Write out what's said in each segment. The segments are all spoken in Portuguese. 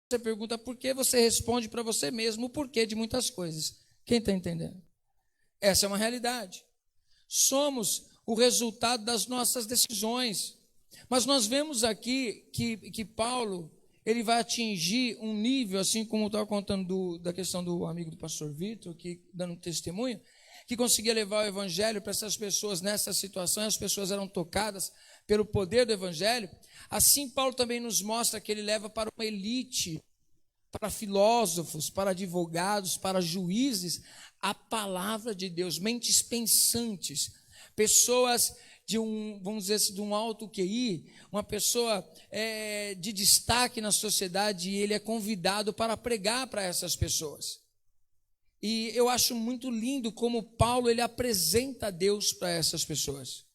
você pergunta por quê, você responde para você mesmo o porquê de muitas coisas. Quem está entendendo? Essa é uma realidade. Somos o resultado das nossas decisões. Mas nós vemos aqui que Paulo, ele vai atingir um nível, assim como eu estava contando da questão do amigo do pastor Vitor, que dando um testemunho, que conseguia levar o evangelho para essas pessoas nessa situação, as pessoas eram tocadas pelo poder do evangelho. Assim, Paulo também nos mostra que ele leva para uma elite, para filósofos, para advogados, para juízes, a palavra de Deus, mentes pensantes, pessoas vamos dizer assim, de um alto QI, uma pessoa de destaque na sociedade, e ele é convidado para pregar para essas pessoas. E eu acho muito lindo como Paulo, ele apresenta Deus para essas pessoas.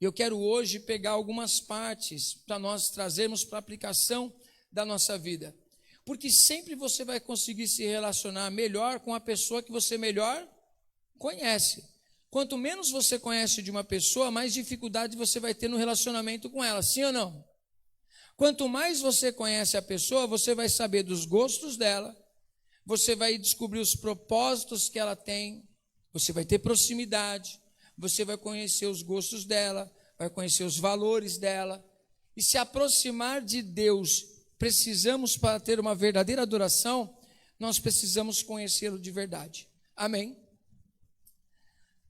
Eu quero hoje pegar algumas partes para nós trazermos para a aplicação da nossa vida. Porque sempre você vai conseguir se relacionar melhor com a pessoa que você melhor conhece. Quanto menos você conhece de uma pessoa, mais dificuldade você vai ter no relacionamento com ela, sim ou não? Quanto mais você conhece a pessoa, você vai saber dos gostos dela, você vai descobrir os propósitos que ela tem, você vai ter proximidade, você vai conhecer os gostos dela, vai conhecer os valores dela. E se aproximar de Deus, precisamos para ter uma verdadeira adoração, nós precisamos conhecê-lo de verdade. Amém?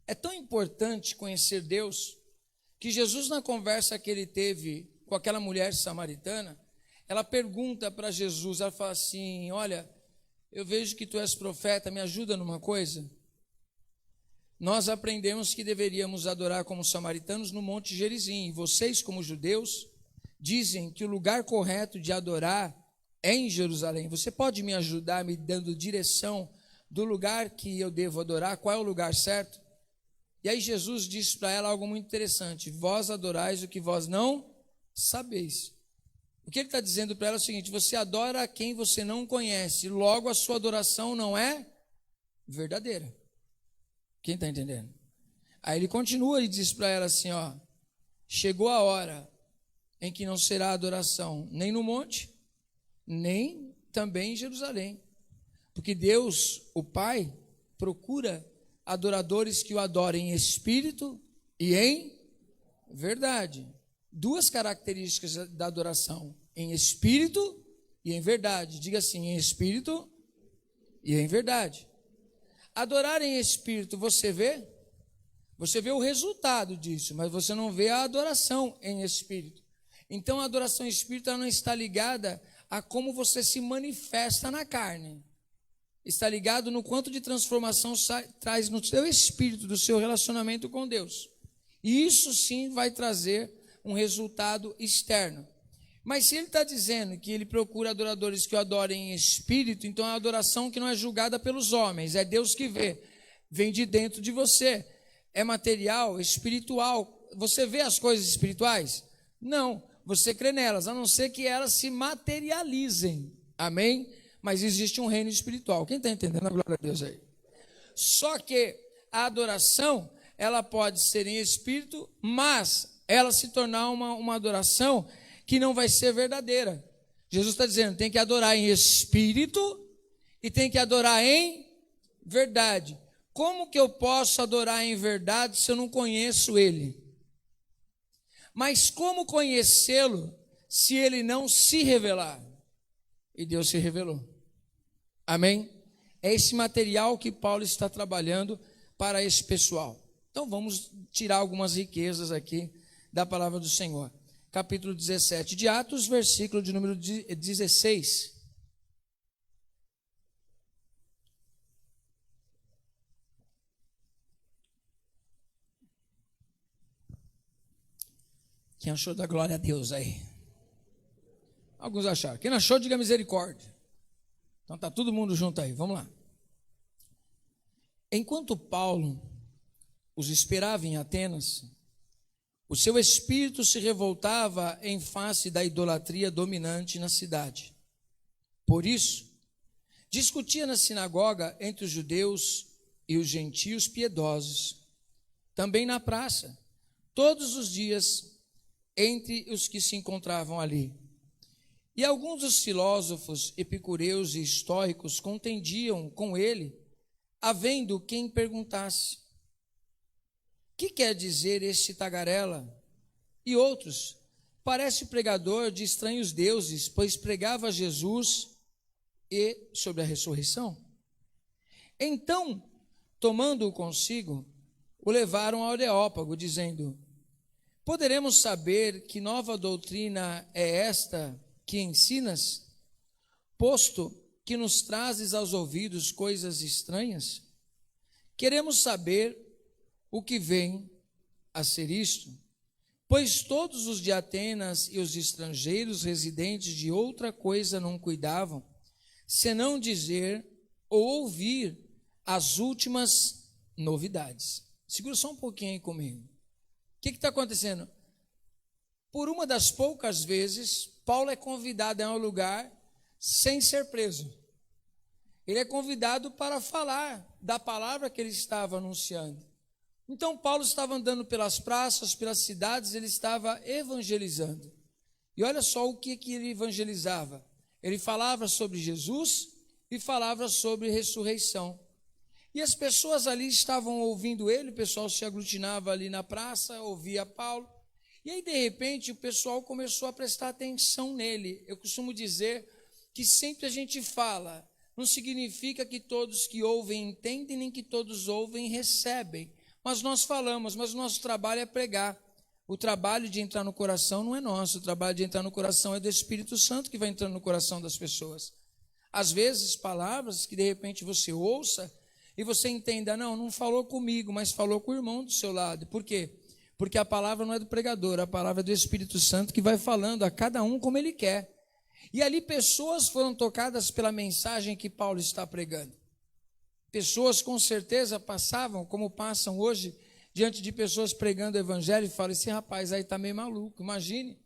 É tão importante conhecer Deus, que Jesus, na conversa que ele teve com aquela mulher samaritana, ela pergunta para Jesus, ela fala assim, olha, eu vejo que tu és profeta, me ajuda numa coisa? Nós aprendemos que deveríamos adorar como samaritanos no Monte Gerizim, e vocês, como judeus, dizem que o lugar correto de adorar é em Jerusalém. Você pode me ajudar me dando direção do lugar que eu devo adorar? Qual é o lugar certo? E aí Jesus disse para ela algo muito interessante: vós adorais o que vós não sabeis. O que ele está dizendo para ela é o seguinte: você adora a quem você não conhece, logo a sua adoração não é verdadeira. Quem está entendendo? Aí ele continua e diz para ela assim, ó, chegou a hora em que não será adoração nem no monte, nem também em Jerusalém, porque Deus, o Pai, procura adoradores que o adorem em espírito e em verdade. Duas características da adoração: em espírito e em verdade. Diga assim: em espírito e em verdade. Adorar em espírito, você vê o resultado disso, mas você não vê a adoração em espírito. Então a adoração em espírito, ela não está ligada a como você se manifesta na carne. Está ligado no quanto de transformação traz no seu espírito, do seu relacionamento com Deus. E isso sim vai trazer um resultado externo. Mas se ele está dizendo que ele procura adoradores que o adorem em espírito, então é a adoração que não é julgada pelos homens, é Deus que vê, vem de dentro de você, é material, espiritual. Você vê as coisas espirituais? Não, você crê nelas, a não ser que elas se materializem, amém? Mas existe um reino espiritual. Quem está entendendo? A glória a Deus aí. Só que a adoração, ela pode ser em espírito, mas ela se tornar uma adoração que não vai ser verdadeira. Jesus está dizendo, tem que adorar em espírito e tem que adorar em verdade. Como que eu posso adorar em verdade se eu não conheço Ele? Mas como conhecê-lo se Ele não se revelar? E Deus se revelou. Amém? É esse material que Paulo está trabalhando para esse pessoal. Então vamos tirar algumas riquezas aqui da palavra do Senhor. Capítulo 17 de Atos, versículo de número 16. Quem achou da glória a Deus aí? Alguns acharam. Quem não achou, diga misericórdia. Então está todo mundo junto aí, vamos lá. Enquanto Paulo os esperava em Atenas, o seu espírito se revoltava em face da idolatria dominante na cidade. Por isso, discutia na sinagoga entre os judeus e os gentios piedosos, também na praça, todos os dias, entre os que se encontravam ali. E alguns dos filósofos epicureus e estoicos contendiam com ele, havendo quem perguntasse: que quer dizer este tagarela? E outros: parece pregador de estranhos deuses, pois pregava Jesus e sobre a ressurreição. Então, tomando-o consigo, o levaram ao Areópago, dizendo: poderemos saber que nova doutrina é esta que ensinas, posto que nos trazes aos ouvidos coisas estranhas? Queremos saber o que vem a ser isto, pois todos os de Atenas e os estrangeiros residentes de outra coisa não cuidavam, senão dizer ou ouvir as últimas novidades. Segura só um pouquinho aí comigo. O que está acontecendo? Por uma das poucas vezes, Paulo é convidado a um lugar sem ser preso. Ele é convidado para falar da palavra que ele estava anunciando. Então Paulo estava andando pelas praças, pelas cidades, ele estava evangelizando. E olha só o que ele evangelizava. Ele falava sobre Jesus e falava sobre ressurreição. E as pessoas ali estavam ouvindo ele, o pessoal se aglutinava ali na praça, ouvia Paulo. E aí, de repente, o pessoal começou a prestar atenção nele. Eu costumo dizer que sempre a gente fala, não significa que todos que ouvem entendem, nem que todos ouvem recebem. Mas nós falamos, mas o nosso trabalho é pregar. O trabalho de entrar no coração não é nosso, o trabalho de entrar no coração é do Espírito Santo que vai entrando no coração das pessoas. Às vezes, palavras que de repente você ouça e você entenda, não falou comigo, mas falou com o irmão do seu lado. Por quê? Porque a palavra não é do pregador, a palavra é do Espírito Santo que vai falando a cada um como ele quer. E ali pessoas foram tocadas pela mensagem que Paulo está pregando. Pessoas com certeza passavam, como passam hoje, diante de pessoas pregando o evangelho e falam, esse rapaz aí está meio maluco. Imagine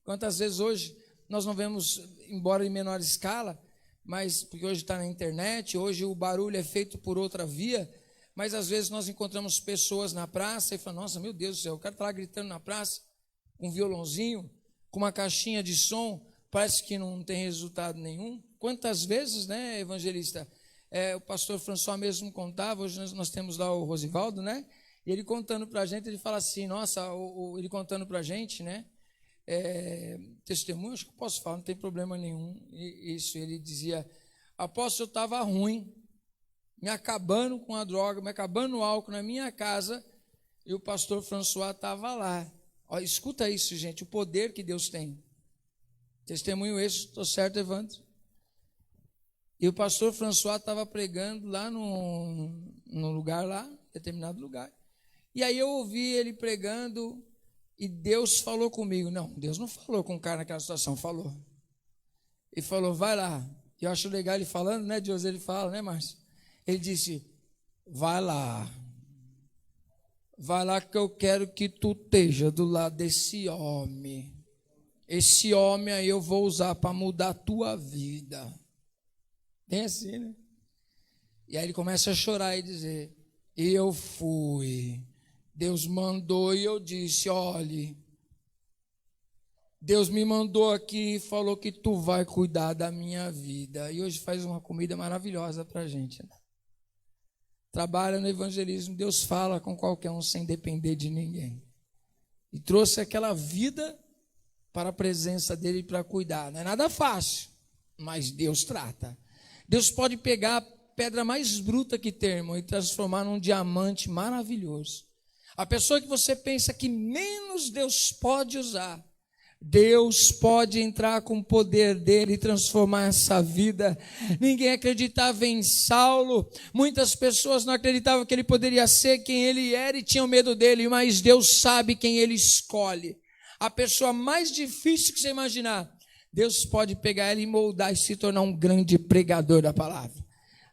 quantas vezes hoje nós não vemos, embora em menor escala, mas porque hoje está na internet, hoje o barulho é feito por outra via, mas às vezes nós encontramos pessoas na praça e falamos, nossa, meu Deus do céu, o cara está lá gritando na praça, com um violãozinho, com uma caixinha de som, parece que não tem resultado nenhum. Quantas vezes, né, evangelista? O pastor François mesmo contava, hoje nós temos lá o Rosivaldo, né? E ele contando para a gente, ele fala assim, nossa, ele contando para a gente, né? Testemunho, acho que eu posso falar, não tem problema nenhum. Isso, ele dizia, apóstolo, eu estava ruim, me acabando com a droga, me acabando o álcool na minha casa, e o pastor François estava lá. Ó, escuta isso, gente, o poder que Deus tem. Testemunho esse, estou certo, Evandro? E o pastor François estava pregando lá no lugar lá, determinado lugar. E aí eu ouvi ele pregando e Deus falou comigo. Não, Deus não falou com o cara naquela situação, falou. Ele falou, vai lá. Eu acho legal ele falando, né, Deus? Ele fala, né, Márcio? Ele disse, vai lá. Vai lá que eu quero que tu esteja do lado desse homem. Esse homem aí eu vou usar para mudar a tua vida. Bem assim, né? E aí ele começa a chorar e dizer, e eu fui. Deus mandou e eu disse, olhe, Deus me mandou aqui e falou que tu vai cuidar da minha vida. E hoje faz uma comida maravilhosa para a gente, né? Trabalha no evangelismo, Deus fala com qualquer um sem depender de ninguém. E trouxe aquela vida para a presença dele para cuidar. Não é nada fácil, mas Deus trata. Deus pode pegar a pedra mais bruta que tem, irmão, e transformar num diamante maravilhoso. A pessoa que você pensa que menos Deus pode usar, Deus pode entrar com o poder dele e transformar essa vida. Ninguém acreditava em Saulo, muitas pessoas não acreditavam que ele poderia ser quem ele era e tinham medo dele, mas Deus sabe quem ele escolhe. A pessoa mais difícil que você imaginar, Deus pode pegar ela e moldar e se tornar um grande pregador da palavra.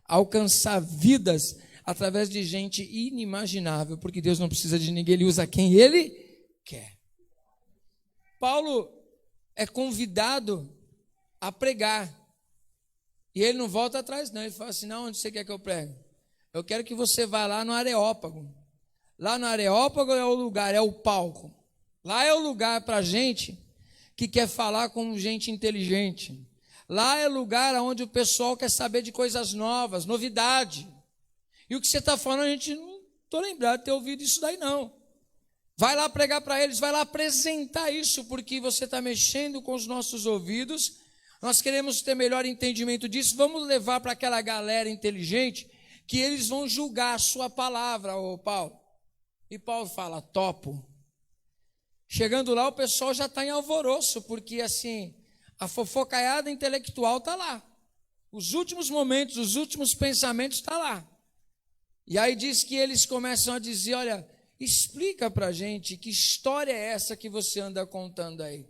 Alcançar vidas através de gente inimaginável, porque Deus não precisa de ninguém, ele usa quem ele quer. Paulo é convidado a pregar, e ele não volta atrás não, ele fala assim, não, onde você quer que eu pregue? Eu quero que você vá lá no Areópago. Lá no Areópago é o lugar, é o palco. Lá é o lugar para a gente que quer falar com gente inteligente. Lá é lugar onde o pessoal quer saber de coisas novas, novidade. E o que você está falando, a gente não estou lembrado de ter ouvido isso daí, não. Vai lá pregar para eles, vai lá apresentar isso, porque você está mexendo com os nossos ouvidos. Nós queremos ter melhor entendimento disso. Vamos levar para aquela galera inteligente que eles vão julgar a sua palavra, ô Paulo. E Paulo fala, topo. Chegando lá, o pessoal já está em alvoroço, porque assim, a fofocaiada intelectual está lá. Os últimos momentos, os últimos pensamentos estão lá. E aí diz que eles começam a dizer, olha, explica para a gente que história é essa que você anda contando aí.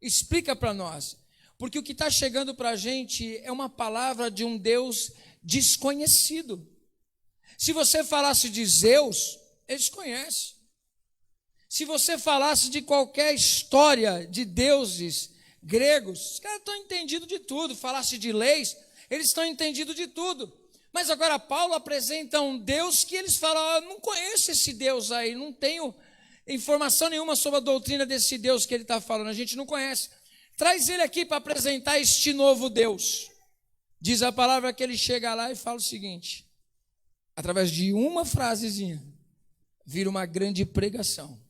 Explica para nós. Porque o que está chegando para a gente é uma palavra de um Deus desconhecido. Se você falasse de Zeus, eles conhecem. Se você falasse de qualquer história de deuses gregos, os caras estão entendidos de tudo. Falasse de leis, eles estão entendidos de tudo. Mas agora Paulo apresenta um Deus que eles falam, eu não conheço esse Deus aí, não tenho informação nenhuma sobre a doutrina desse Deus que ele está falando, a gente não conhece. Traz ele aqui para apresentar este novo Deus. Diz a palavra que ele chega lá e fala o seguinte, através de uma frasezinha, vira uma grande pregação.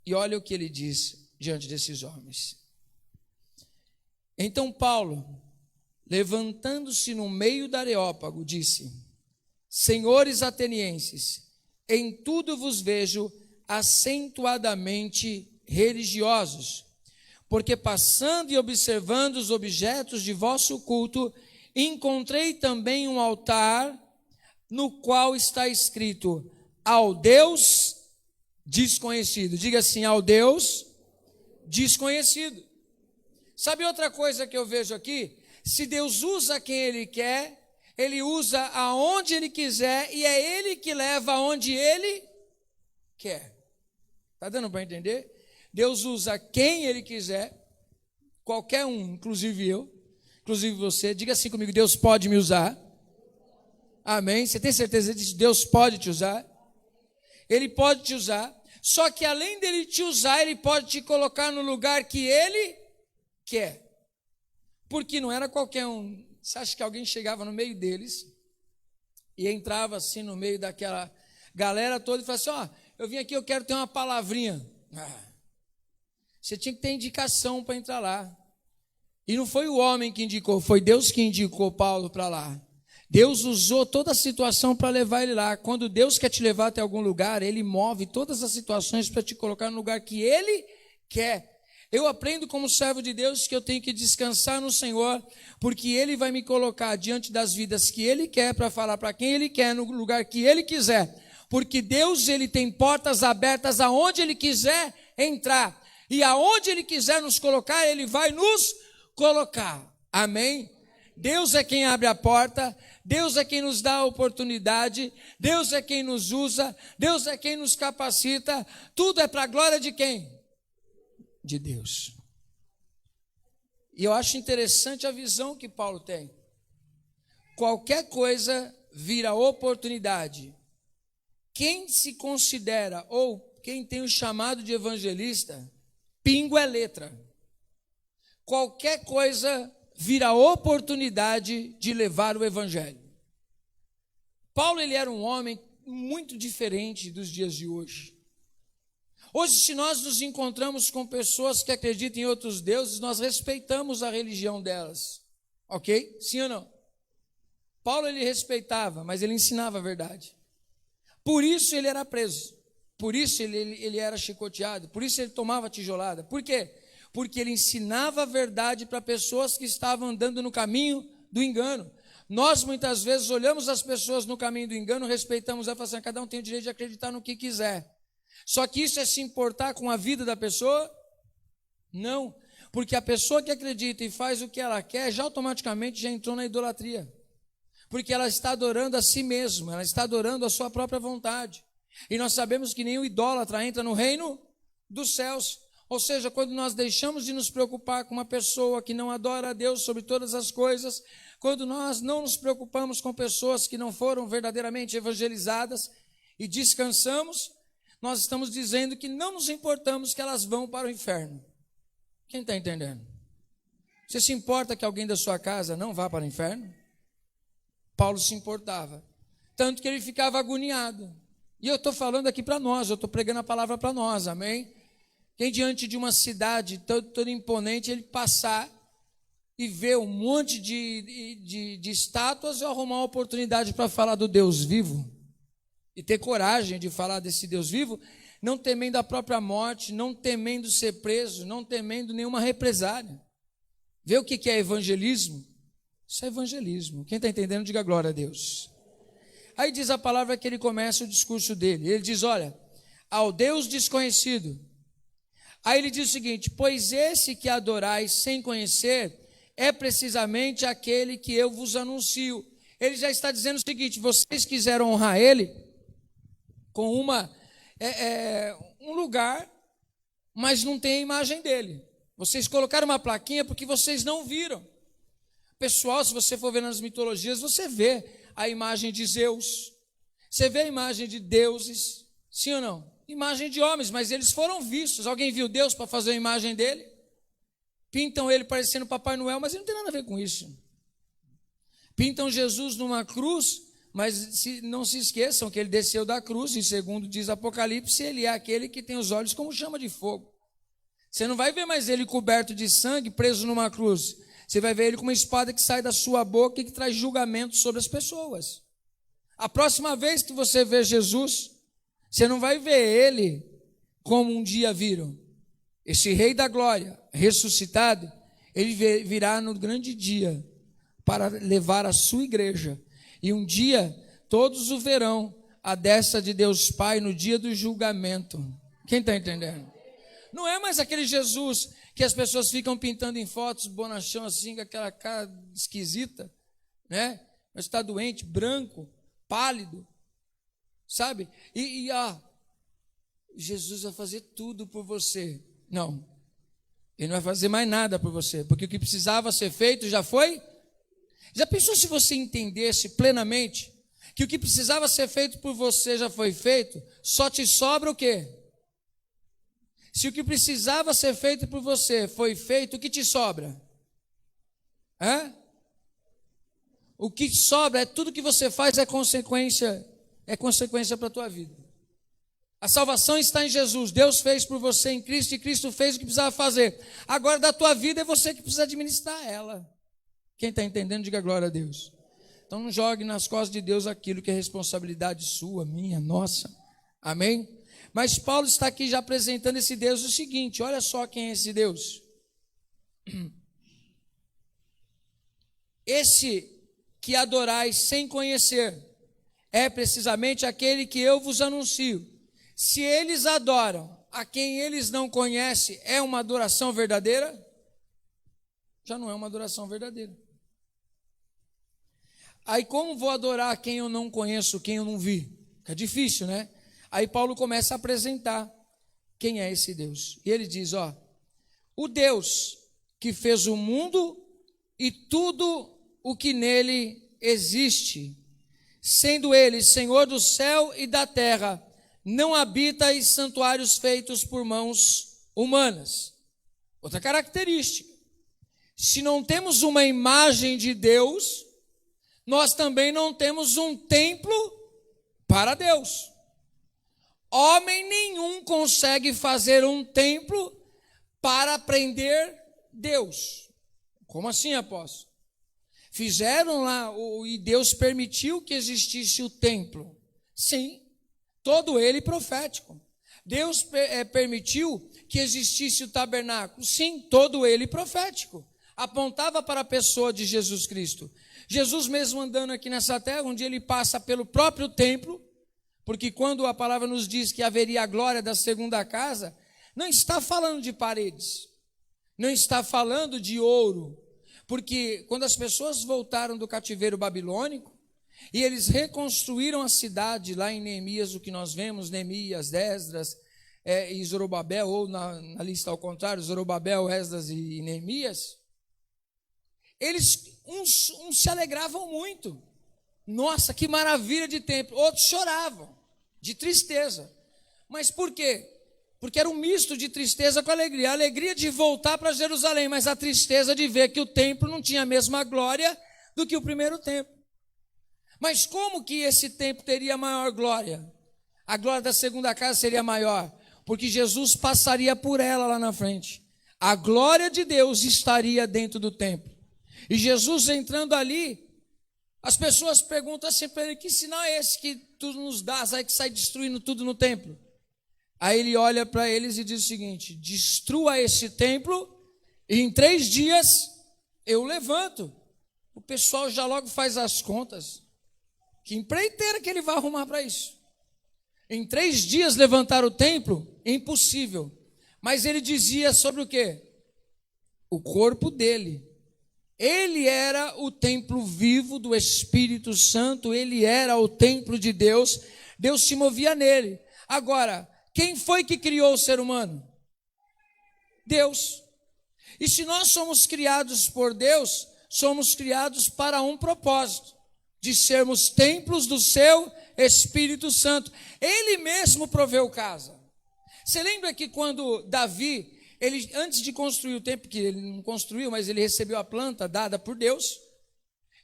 E olha o que ele diz diante desses homens. Então Paulo, levantando-se no meio do Areópago, disse, senhores atenienses, em tudo vos vejo acentuadamente religiosos, porque passando e observando os objetos de vosso culto, encontrei também um altar no qual está escrito, ao Deus desconhecido. Diga assim, ao Deus desconhecido. Sabe outra coisa que eu vejo aqui? Se Deus usa quem Ele quer, Ele usa aonde Ele quiser, e é Ele que leva aonde Ele quer. Está dando para entender? Deus usa quem Ele quiser, qualquer um, inclusive eu, inclusive você. Diga assim comigo, Deus pode me usar. Amém? Você tem certeza disso? Deus pode te usar? Ele pode te usar, só que além dele te usar, Ele pode te colocar no lugar que Ele quer. Porque não era qualquer um. Você acha que alguém chegava no meio deles e entrava assim no meio daquela galera toda e falava assim, eu vim aqui, eu quero ter uma palavrinha. Você tinha que ter indicação para entrar lá. E não foi o homem que indicou, foi Deus que indicou Paulo para lá. Deus usou toda a situação para levar ele lá. Quando Deus quer te levar até algum lugar, Ele move todas as situações para te colocar no lugar que Ele quer. Eu aprendo como servo de Deus que eu tenho que descansar no Senhor, porque Ele vai me colocar diante das vidas que Ele quer, para falar para quem Ele quer, no lugar que Ele quiser. Porque Deus, Ele tem portas abertas aonde Ele quiser entrar. E aonde Ele quiser nos colocar, Ele vai nos colocar. Amém? Deus é quem abre a porta, Deus é quem nos dá a oportunidade, Deus é quem nos usa, Deus é quem nos capacita. Tudo é para a glória de quem? De Deus. E eu acho interessante a visão que Paulo tem. Qualquer coisa vira oportunidade. Quem se considera, ou quem tem o chamado de evangelista, pingo é letra. Qualquer coisa vira oportunidade de levar o evangelho. Paulo, ele era um homem muito diferente dos dias de hoje. Hoje, se nós nos encontramos com pessoas que acreditam em outros deuses, nós respeitamos a religião delas. Ok? Sim ou não? Paulo, ele respeitava, mas ele ensinava a verdade. Por isso ele era preso. Por isso ele era chicoteado. Por isso ele tomava tijolada. Por quê? Porque ele ensinava a verdade para pessoas que estavam andando no caminho do engano. Nós, muitas vezes, olhamos as pessoas no caminho do engano, respeitamos a falar, cada um tem o direito de acreditar no que quiser. Só que isso é se importar com a vida da pessoa? Não, porque a pessoa que acredita e faz o que ela quer, já automaticamente já entrou na idolatria. Porque ela está adorando a si mesma, ela está adorando a sua própria vontade. E nós sabemos que nenhum idólatra entra no reino dos céus. Ou seja, quando nós deixamos de nos preocupar com uma pessoa que não adora a Deus sobre todas as coisas, quando nós não nos preocupamos com pessoas que não foram verdadeiramente evangelizadas e descansamos, nós estamos dizendo que não nos importamos que elas vão para o inferno. Quem está entendendo? Você se importa que alguém da sua casa não vá para o inferno? Paulo se importava, tanto que ele ficava agoniado. E eu estou falando aqui para nós, eu estou pregando a palavra para nós, amém? Quem diante de uma cidade toda imponente, ele passar e ver um monte de estátuas e arrumar uma oportunidade para falar do Deus vivo, e ter coragem de falar desse Deus vivo, não temendo a própria morte, não temendo ser preso, não temendo nenhuma represália. Vê o que é evangelismo? Isso é evangelismo. Quem está entendendo, diga glória a Deus. Aí diz a palavra que ele começa o discurso dele. Ele diz, olha, ao Deus desconhecido. Aí ele diz o seguinte, pois esse que adorais sem conhecer é precisamente aquele que eu vos anuncio. Ele já está dizendo o seguinte, vocês quiseram honrar ele com um lugar, mas não tem a imagem dele. Vocês colocaram uma plaquinha porque vocês não viram. Pessoal, se você for ver nas mitologias, você vê a imagem de Zeus, você vê a imagem de deuses, sim ou não? Imagem de homens, mas eles foram vistos. Alguém viu Deus para fazer a imagem dele? Pintam ele parecendo Papai Noel, mas ele não tem nada a ver com isso. Pintam Jesus numa cruz, mas não se esqueçam que ele desceu da cruz, e segundo diz Apocalipse, ele é aquele que tem os olhos como chama de fogo. Você não vai ver mais ele coberto de sangue, preso numa cruz. Você vai ver ele com uma espada que sai da sua boca e que traz julgamento sobre as pessoas. A próxima vez que você ver Jesus, você não vai ver ele como um dia viram. Esse Rei da Glória, ressuscitado, ele virá no grande dia para levar a sua igreja. E um dia todos o verão à destra de Deus Pai no dia do julgamento. Quem está entendendo? Não é mais aquele Jesus que as pessoas ficam pintando em fotos, bonachão assim, com aquela cara esquisita, né? Mas está doente, branco, pálido, sabe? Jesus vai fazer tudo por você. Não, ele não vai fazer mais nada por você, porque o que precisava ser feito já foi. Já pensou se você entendesse plenamente que o que precisava ser feito por você já foi feito? Só te sobra o quê? Se o que precisava ser feito por você foi feito, o que te sobra? O que sobra é tudo que você faz é consequência para a tua vida. A salvação está em Jesus. Deus fez por você em Cristo e Cristo fez o que precisava fazer. Agora da tua vida é você que precisa administrar ela. Quem está entendendo, diga glória a Deus. Então não jogue nas costas de Deus aquilo que é responsabilidade sua, minha, nossa. Amém? Mas Paulo está aqui já apresentando esse Deus o seguinte, olha só quem é esse Deus. Esse que adorais sem conhecer é precisamente aquele que eu vos anuncio. Se eles adoram a quem eles não conhecem, é uma adoração verdadeira? Já não é uma adoração verdadeira. Aí como vou adorar quem eu não conheço, quem eu não vi? É difícil, né? Aí Paulo começa a apresentar quem é esse Deus. E ele diz, o Deus que fez o mundo e tudo o que nele existe, sendo ele Senhor do céu e da terra, não habita em santuários feitos por mãos humanas. Outra característica, se não temos uma imagem de Deus, nós também não temos um templo para Deus. Homem nenhum consegue fazer um templo para prender Deus. Como assim, apóstolo? Fizeram lá, e Deus permitiu que existisse o templo. Sim, todo ele profético. Deus permitiu que existisse o tabernáculo. Sim, todo ele profético. Apontava para a pessoa de Jesus Cristo. Jesus mesmo andando aqui nessa terra, um dia ele passa pelo próprio templo, porque quando a palavra nos diz que haveria a glória da segunda casa, não está falando de paredes, não está falando de ouro, porque quando as pessoas voltaram do cativeiro babilônico, e eles reconstruíram a cidade lá em Neemias, o que nós vemos, Neemias, Esdras e Zorobabel, ou na lista ao contrário, Zorobabel, Esdras e Neemias, eles, uns se alegravam muito. Nossa, que maravilha de templo. Outros choravam de tristeza. Mas por quê? Porque era um misto de tristeza com alegria. A alegria de voltar para Jerusalém, mas a tristeza de ver que o templo não tinha a mesma glória do que o primeiro templo. Mas como que esse templo teria maior glória? A glória da segunda casa seria maior, porque Jesus passaria por ela lá na frente. A glória de Deus estaria dentro do templo. E Jesus entrando ali, as pessoas perguntam assim para ele: que sinal é esse que tu nos dás aí que sai destruindo tudo no templo? Aí ele olha para eles e diz o seguinte: destrua esse templo e em 3 dias eu levanto. O pessoal já logo faz as contas. Que empreiteira que ele vai arrumar para isso? Em 3 dias levantar o templo? Impossível. Mas ele dizia sobre o quê? O corpo dele. Ele era o templo vivo do Espírito Santo, ele era o templo de Deus, Deus se movia nele. Agora, quem foi que criou o ser humano? Deus. E se nós somos criados por Deus, somos criados para um propósito, de sermos templos do seu Espírito Santo. Ele mesmo proveu casa. Você lembra que quando Davi, ele, antes de construir o templo, que ele não construiu, mas ele recebeu a planta dada por Deus,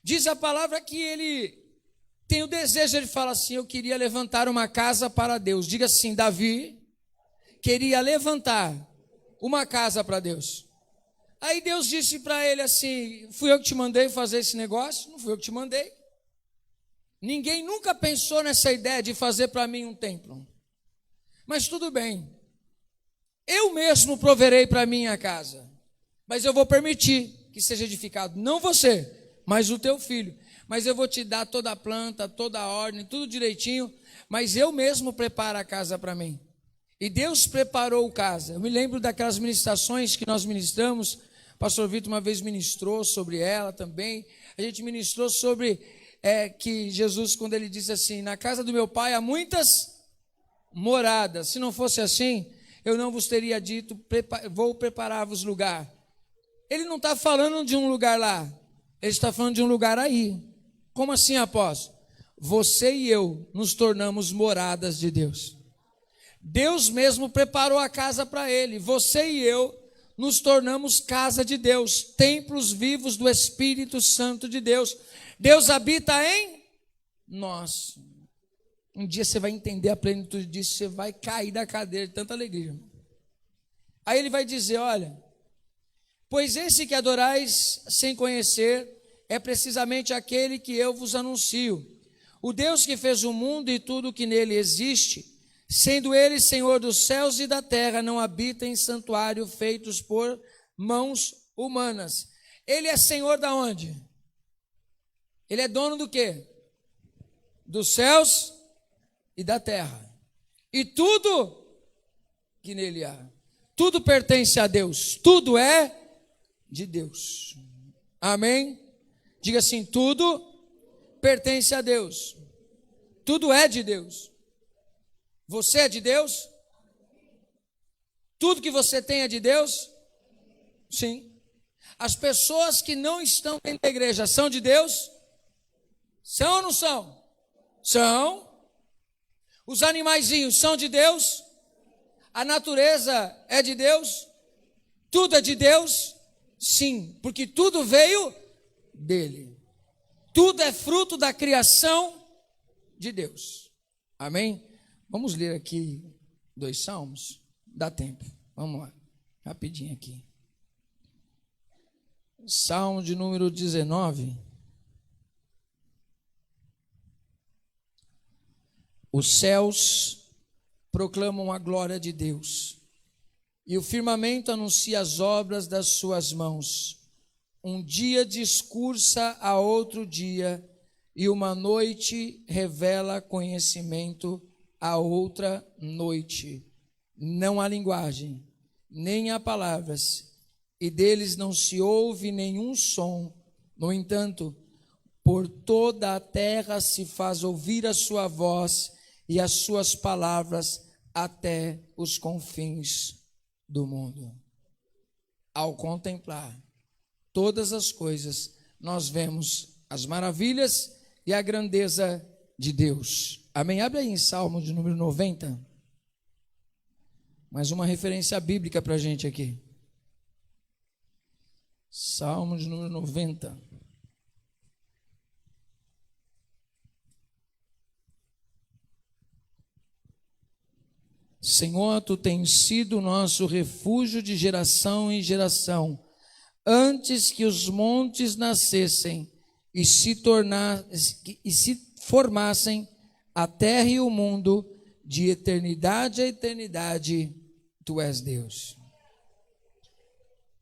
diz a palavra que ele tem o desejo, ele fala assim: eu queria levantar uma casa para Deus. Diga assim: Davi queria levantar uma casa para Deus. Aí Deus disse para ele assim: fui eu que te mandei fazer esse negócio? Não fui eu que te mandei. Ninguém nunca pensou nessa ideia de fazer para mim um templo. Mas tudo bem, eu mesmo proverei para mim a casa, mas eu vou permitir que seja edificado, não você, mas o teu filho. Mas eu vou te dar toda a planta, toda a ordem, tudo direitinho, mas eu mesmo preparo a casa para mim. E Deus preparou casa. Eu me lembro daquelas ministrações que nós ministramos, o pastor Vitor uma vez ministrou sobre ela também. A gente ministrou sobre que Jesus, quando ele disse assim: na casa do meu pai há muitas moradas, se não fosse assim, eu não vos teria dito, vou preparar-vos lugar. Ele não está falando de um lugar lá, ele está falando de um lugar aí. Como assim, apóstolo? Você e eu nos tornamos moradas de Deus. Deus mesmo preparou a casa para ele. Você e eu nos tornamos casa de Deus, templos vivos do Espírito Santo de Deus. Deus habita em nós. Um dia você vai entender a plenitude disso, você vai cair da cadeira de tanta alegria. Aí ele vai dizer: olha, pois esse que adorais sem conhecer é precisamente aquele que eu vos anuncio. O Deus que fez o mundo e tudo o que nele existe, sendo ele Senhor dos céus e da terra, não habita em santuário feitos por mãos humanas. Ele é Senhor da onde? Ele é dono do quê? Dos céus e da terra. E tudo que nele há. Tudo pertence a Deus. Tudo é de Deus. Amém? Diga assim: tudo pertence a Deus. Tudo é de Deus. Você é de Deus? Tudo que você tem é de Deus? Sim. As pessoas que não estão dentro da igreja são de Deus? São ou não são? São. Os animaizinhos são de Deus? A natureza é de Deus? Tudo é de Deus? Sim, porque tudo veio dele. Tudo é fruto da criação de Deus. Amém? Vamos ler aqui 2 salmos. Dá tempo. Vamos lá. Rapidinho aqui. Salmo de número 19. Os céus proclamam a glória de Deus, e o firmamento anuncia as obras das suas mãos. Um dia discursa a outro dia, e uma noite revela conhecimento a outra noite. Não há linguagem, nem há palavras, e deles não se ouve nenhum som. No entanto, por toda a terra se faz ouvir a sua voz e as suas palavras até os confins do mundo. Ao contemplar todas as coisas, nós vemos as maravilhas e a grandeza de Deus. Amém? Abre aí em Salmo de número 90. Mais uma referência bíblica para a gente aqui. Salmo de número 90. Senhor, Tu tens sido nosso refúgio de geração em geração, antes que os montes nascessem e se formassem a terra e o mundo, de eternidade a eternidade, Tu és Deus.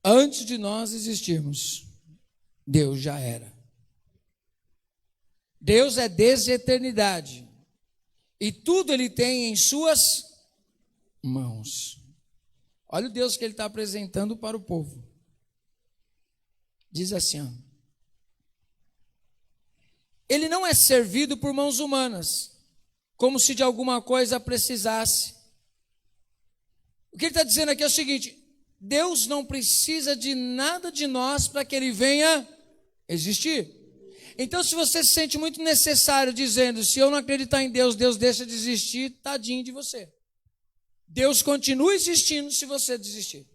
Antes de nós existirmos, Deus já era. Deus é desde a eternidade, e tudo Ele tem em suas mãos. Olha o Deus que Ele está apresentando para o povo. Diz assim, ó, Ele não é servido por mãos humanas, como se de alguma coisa precisasse. O que Ele está dizendo aqui é o seguinte: Deus não precisa de nada de nós para que Ele venha existir. Então, se você se sente muito necessário dizendo, se eu não acreditar em Deus, Deus deixa de existir, tadinho de você. Deus continua existindo se você desistir.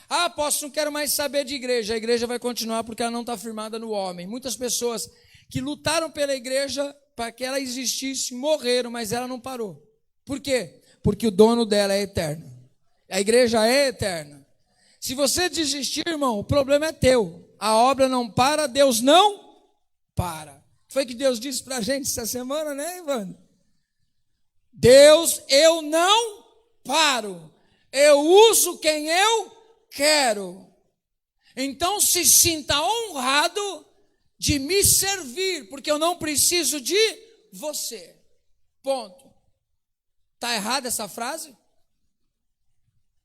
Ah, apóstolo, não quero mais saber de igreja. A igreja vai continuar porque ela não está firmada no homem. Muitas pessoas que lutaram pela igreja para que ela existisse, morreram, mas ela não parou. Por quê? Porque o dono dela é eterno. A igreja é eterna. Se você desistir, irmão, o problema é teu. A obra não para, Deus não para. Foi que Deus disse para a gente essa semana, né, Ivan? Deus, eu não paro. Eu uso quem eu quero. Então se sinta honrado de me servir, porque eu não preciso de você. Ponto. Está errada essa frase?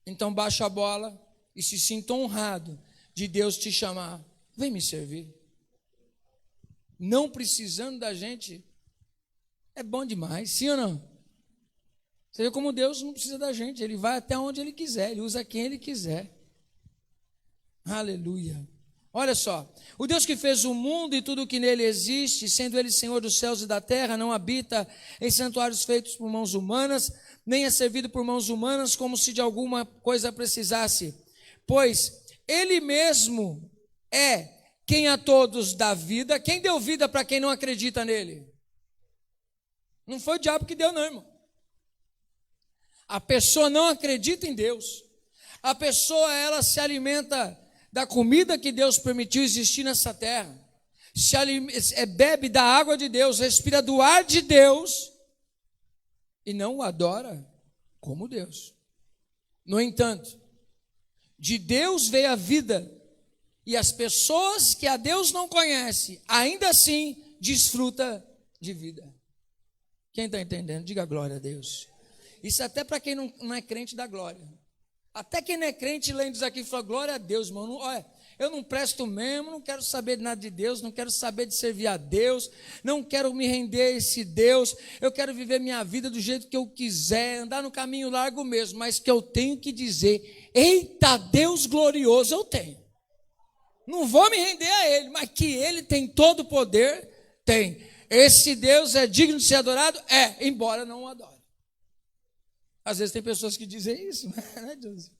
Então baixa a bola e se sinta honrado de Deus te chamar. Vem me servir. Não precisando da gente, é bom demais, sim ou não? Você vê como Deus não precisa da gente, Ele vai até onde Ele quiser, Ele usa quem Ele quiser. Aleluia. Olha só, o Deus que fez o mundo e tudo o que nele existe, sendo Ele Senhor dos céus e da terra, não habita em santuários feitos por mãos humanas, nem é servido por mãos humanas como se de alguma coisa precisasse, pois Ele mesmo é quem a todos dá vida. Quem deu vida para quem não acredita nele? Não foi o diabo que deu, não, irmão. A pessoa não acredita em Deus. A pessoa, ela se alimenta da comida que Deus permitiu existir nessa terra. Bebe da água de Deus, respira do ar de Deus e não o adora como Deus. No entanto, de Deus veio a vida, e as pessoas que a Deus não conhecem, ainda assim desfruta de vida. Quem está entendendo? Diga glória a Deus. Isso até para quem não é crente dá glória. Até quem não é crente lendo isso aqui fala, glória a Deus, irmão. Olha, eu não presto mesmo, não quero saber de nada de Deus, não quero saber de servir a Deus, não quero me render a esse Deus, eu quero viver minha vida do jeito que eu quiser, andar no caminho largo mesmo, mas que eu tenho que dizer, eita Deus glorioso eu tenho. Não vou me render a Ele, mas que Ele tem todo o poder, tem. Esse Deus é digno de ser adorado? É, embora não o adore. Às vezes tem pessoas que dizem isso, né, Deus?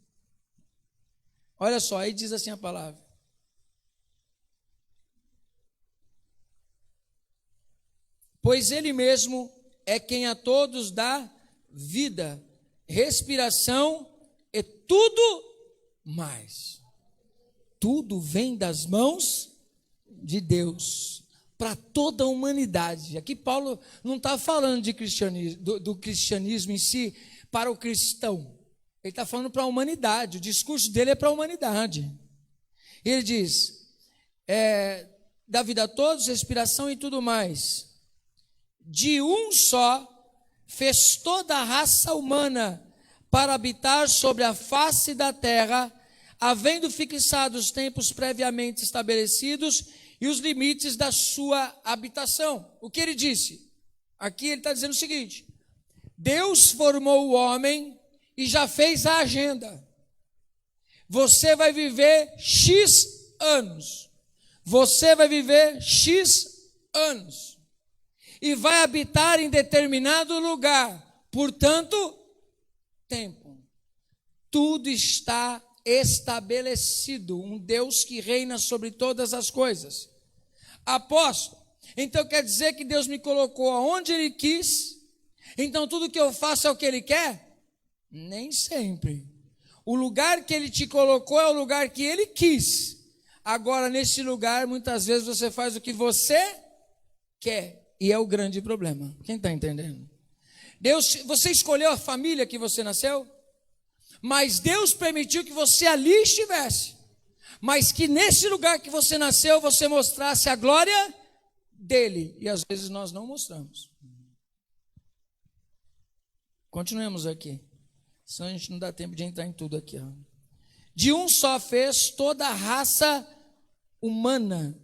Olha só, aí diz assim a palavra. Pois Ele mesmo é quem a todos dá vida, respiração e tudo mais. Tudo vem das mãos de Deus para toda a humanidade. Aqui Paulo não está falando de cristianismo, do cristianismo em si para o cristão. Ele está falando para a humanidade. O discurso dele é para a humanidade. Ele diz, dá vida a todos, respiração e tudo mais. De um só fez toda a raça humana para habitar sobre a face da terra, havendo fixado os tempos previamente estabelecidos e os limites da sua habitação. O que ele disse? Aqui ele está dizendo o seguinte: Deus formou o homem e já fez a agenda. Você vai viver X anos. Você vai viver X anos. E vai habitar em determinado lugar. Portanto, tempo. tudo está estabelecido, um Deus que reina sobre todas as coisas. Apóstolo, então quer dizer que Deus me colocou aonde Ele quis, então tudo que eu faço é o que Ele quer? Nem sempre. O lugar que Ele te colocou é o lugar que Ele quis. Agora, nesse lugar, muitas vezes você faz o que você quer, e é o grande problema. Quem está entendendo? Você escolheu a família que você nasceu, mas Deus permitiu que você ali estivesse, mas que nesse lugar que você nasceu, você mostrasse a glória dele, e às vezes nós não mostramos. Continuemos aqui, senão a gente não dá tempo de entrar em tudo aqui. De um só fez toda a raça humana,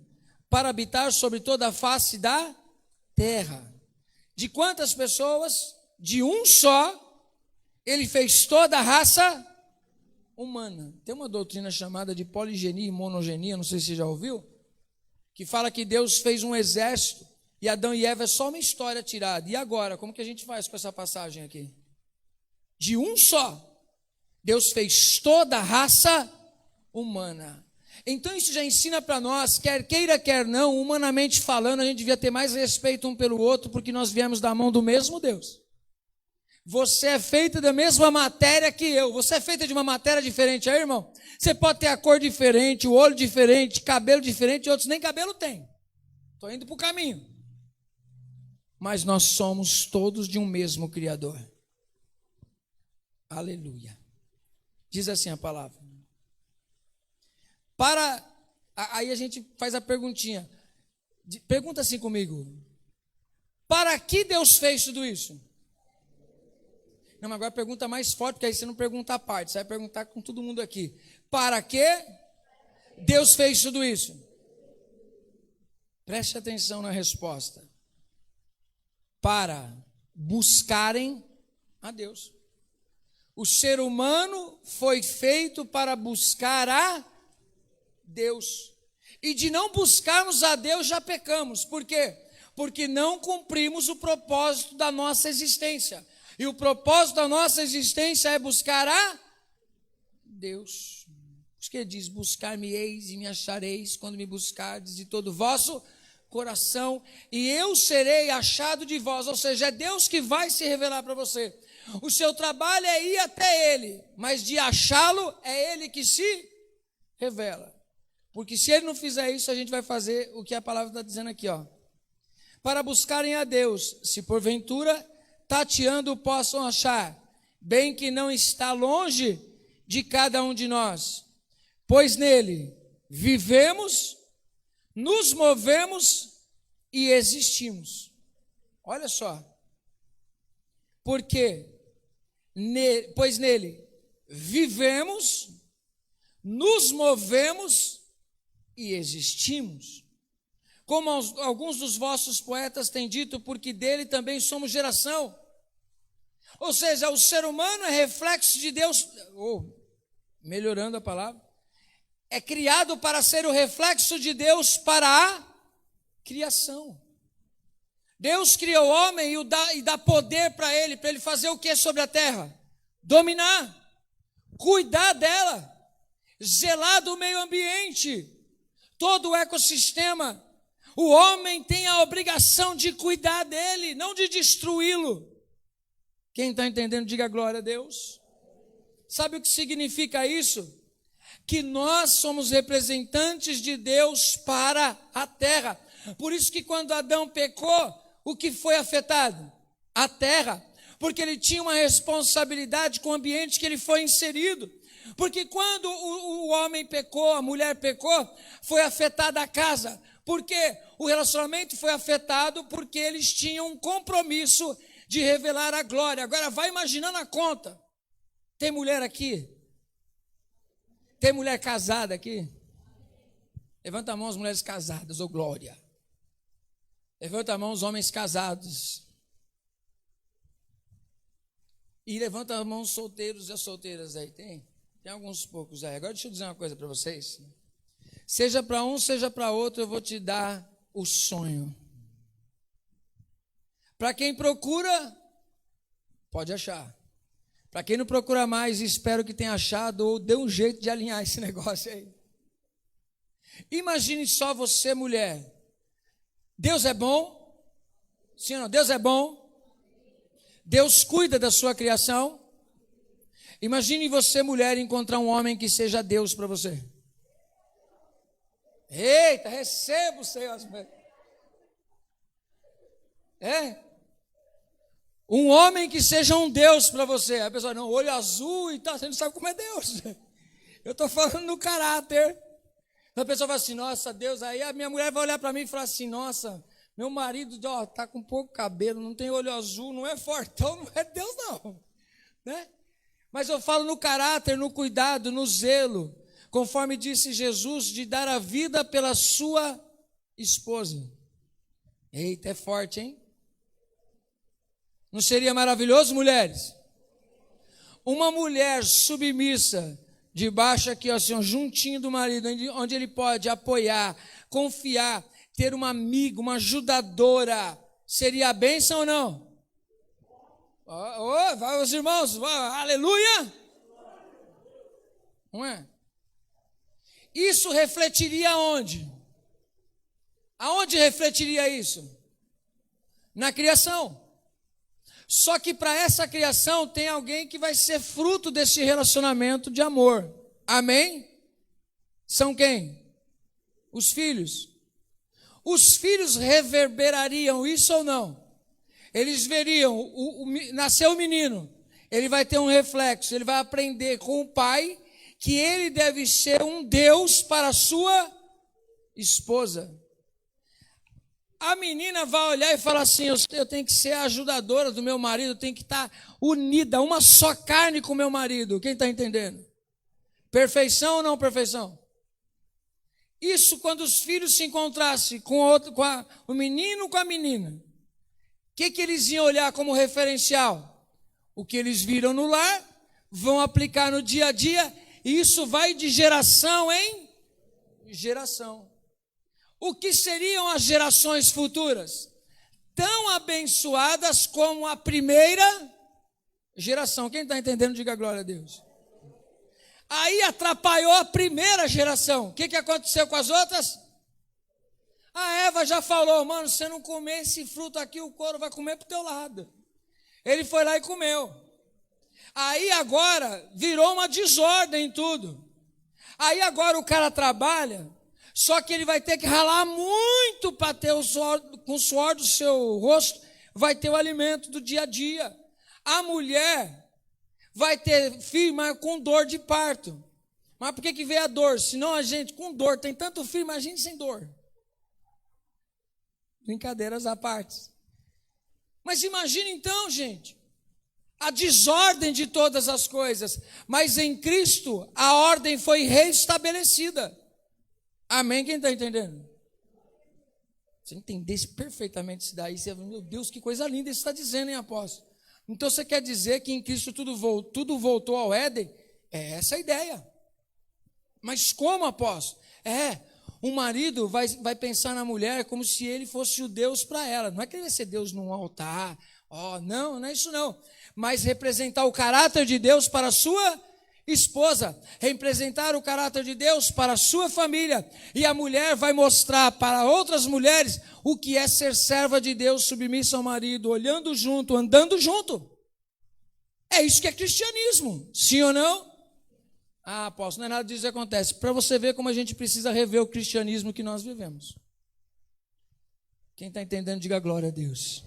para habitar sobre toda a face da terra. De quantas pessoas? De um só, Ele fez toda a raça humana. Tem uma doutrina chamada de poligenia e monogenia, não sei se você já ouviu, que fala que Deus fez um exército e Adão e Eva é só uma história tirada. E agora, como que a gente faz com essa passagem aqui? De um só, Deus fez toda a raça humana. Então isso já ensina para nós, quer queira, quer não, humanamente falando, a gente devia ter mais respeito um pelo outro, porque nós viemos da mão do mesmo Deus. Você é feito da mesma matéria que eu. Você é feito de uma matéria diferente, aí, irmão? Você pode ter a cor diferente, o olho diferente, cabelo diferente, outros nem cabelo têm. Estou indo para o caminho. Mas nós somos todos de um mesmo Criador. Aleluia. Diz assim a palavra. Aí a gente faz a perguntinha. Pergunta assim comigo. Para que Deus fez tudo isso? Não, mas agora pergunta mais forte, porque aí você não pergunta a parte, você vai perguntar com todo mundo aqui. Para que Deus fez tudo isso? Preste atenção na resposta. Para buscarem a Deus. O ser humano foi feito para buscar a Deus. E de não buscarmos a Deus já pecamos. Por quê? Porque não cumprimos o propósito da nossa existência. E o propósito da nossa existência é buscar a Deus. Por isso que ele diz, buscar-me-eis e me achareis quando me buscardes de todo o vosso coração, e eu serei achado de vós. Ou seja, é Deus que vai se revelar para você. O seu trabalho é ir até Ele, mas de achá-lo é Ele que se revela. Porque se Ele não fizer isso, a gente vai fazer o que a palavra está dizendo aqui, ó. Para buscarem a Deus, se porventura tateando possam achar, bem que não está longe de cada um de nós, pois nele vivemos, nos movemos e existimos. Olha só. Porque pois nele vivemos, nos movemos e existimos. Como alguns dos vossos poetas têm dito, porque dele também somos geração. Ou seja, o ser humano é reflexo de Deus, melhorando a palavra, é criado para ser o reflexo de Deus para a criação. Deus criou o homem e dá poder para ele fazer o que sobre a terra? Dominar, cuidar dela, zelar do meio ambiente, todo o ecossistema. O homem tem a obrigação de cuidar dele, não de destruí-lo. Quem está entendendo, diga glória a Deus. Sabe o que significa isso? Que nós somos representantes de Deus para a terra. Por isso que quando Adão pecou, o que foi afetado? A terra. Porque ele tinha uma responsabilidade com o ambiente que ele foi inserido. Porque quando o homem pecou, a mulher pecou, foi afetada a casa. Porque o relacionamento foi afetado porque eles tinham um compromisso de revelar a glória. Agora vai imaginando a conta. Tem mulher aqui? Tem mulher casada aqui? Levanta a mão as mulheres casadas, ô glória. Levanta a mão os homens casados. E levanta a mão os solteiros e as solteiras aí. Tem alguns poucos aí. Agora deixa eu dizer uma coisa para vocês. Seja para um, seja para outro, eu vou te dar o sonho. Para quem procura, pode achar. Para quem não procura mais, espero que tenha achado ou dê um jeito de alinhar esse negócio aí. Imagine só você, mulher. Deus é bom? Sim ou não? Deus é bom? Deus cuida da sua criação? Imagine você, mulher, encontrar um homem que seja Deus para você. Eita, receba o Senhor. Um homem que seja um Deus para você. A pessoa, não, olho azul e tal, você não sabe como é Deus. Eu estou falando no caráter. A pessoa fala assim, nossa, Deus, aí a minha mulher vai olhar para mim e falar assim, nossa, meu marido está com pouco cabelo, não tem olho azul, não é fortão, não é Deus não. Né? Mas eu falo no caráter, no cuidado, no zelo, conforme disse Jesus, de dar a vida pela sua esposa. Eita, é forte, hein? Não seria maravilhoso, mulheres? Uma mulher submissa, debaixo aqui, ó, assim, juntinho do marido, onde ele pode apoiar, confiar, ter uma amiga, uma ajudadora, seria a bênção ou não? Vai os irmãos, aleluia! Não é? Isso refletiria aonde? Aonde refletiria isso? Na criação. Só que para essa criação tem alguém que vai ser fruto desse relacionamento de amor. Amém? São quem? Os filhos. Os filhos reverberariam isso ou não? Eles veriam, nasceu o menino, ele vai ter um reflexo, ele vai aprender com o pai que ele deve ser um Deus para a sua esposa. A menina vai olhar e falar assim, eu tenho que ser a ajudadora do meu marido, eu tenho que estar unida, uma só carne com o meu marido. Quem está entendendo? Perfeição ou não perfeição? Isso quando os filhos se encontrassem o menino com a menina. O que eles iam olhar como referencial? O que eles viram no lar, vão aplicar no dia a dia, e isso vai de geração em geração. O que seriam as gerações futuras? Tão abençoadas como a primeira geração. Quem está entendendo, diga glória a Deus. Aí atrapalhou a primeira geração. O que aconteceu com as outras? A Eva já falou, mano, se você não comer esse fruto aqui, o couro vai comer para o teu lado. Ele foi lá e comeu. Aí agora virou uma desordem em tudo. Aí agora o cara trabalha, só que ele vai ter que ralar muito para ter o suor, com o suor do seu rosto, vai ter o alimento do dia a dia. A mulher vai ter filho, mas com dor de parto. Mas por que veio a dor? Senão a gente com dor, tem tanto filho, mas a gente sem dor. Brincadeiras à parte. Mas imagine então, gente, a desordem de todas as coisas. Mas em Cristo a ordem foi restabelecida. Amém? Quem está entendendo? Se entendesse perfeitamente isso daí, você vai, meu Deus, que coisa linda isso está dizendo, hein, apóstolo? Então você quer dizer que em Cristo tudo voltou ao Éden? É essa a ideia. Mas como, apóstolo? O marido vai pensar na mulher como se ele fosse o Deus para ela. Não é que ele vai ser Deus num altar. Não é isso não. Mas representar o caráter de Deus para a sua esposa. Representar o caráter de Deus para a sua família. E a mulher vai mostrar para outras mulheres o que é ser serva de Deus, submissa ao marido, olhando junto, andando junto. É isso que é cristianismo. Sim ou não? Apóstolo, não é nada disso que acontece. Para você ver como a gente precisa rever o cristianismo que nós vivemos. Quem está entendendo, diga glória a Deus.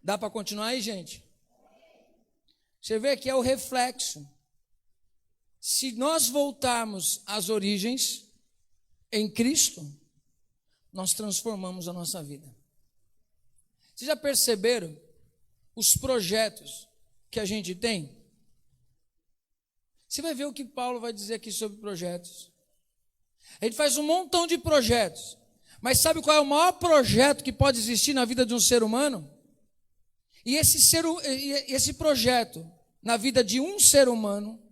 Dá para continuar aí, gente? Você vê que é o reflexo. Se nós voltarmos às origens, em Cristo, nós transformamos a nossa vida. Vocês já perceberam os projetos que a gente tem? Você vai ver o que Paulo vai dizer aqui sobre projetos. A gente faz um montão de projetos, mas sabe qual é o maior projeto que pode existir na vida de um ser humano? E esse projeto, na vida de um ser humano,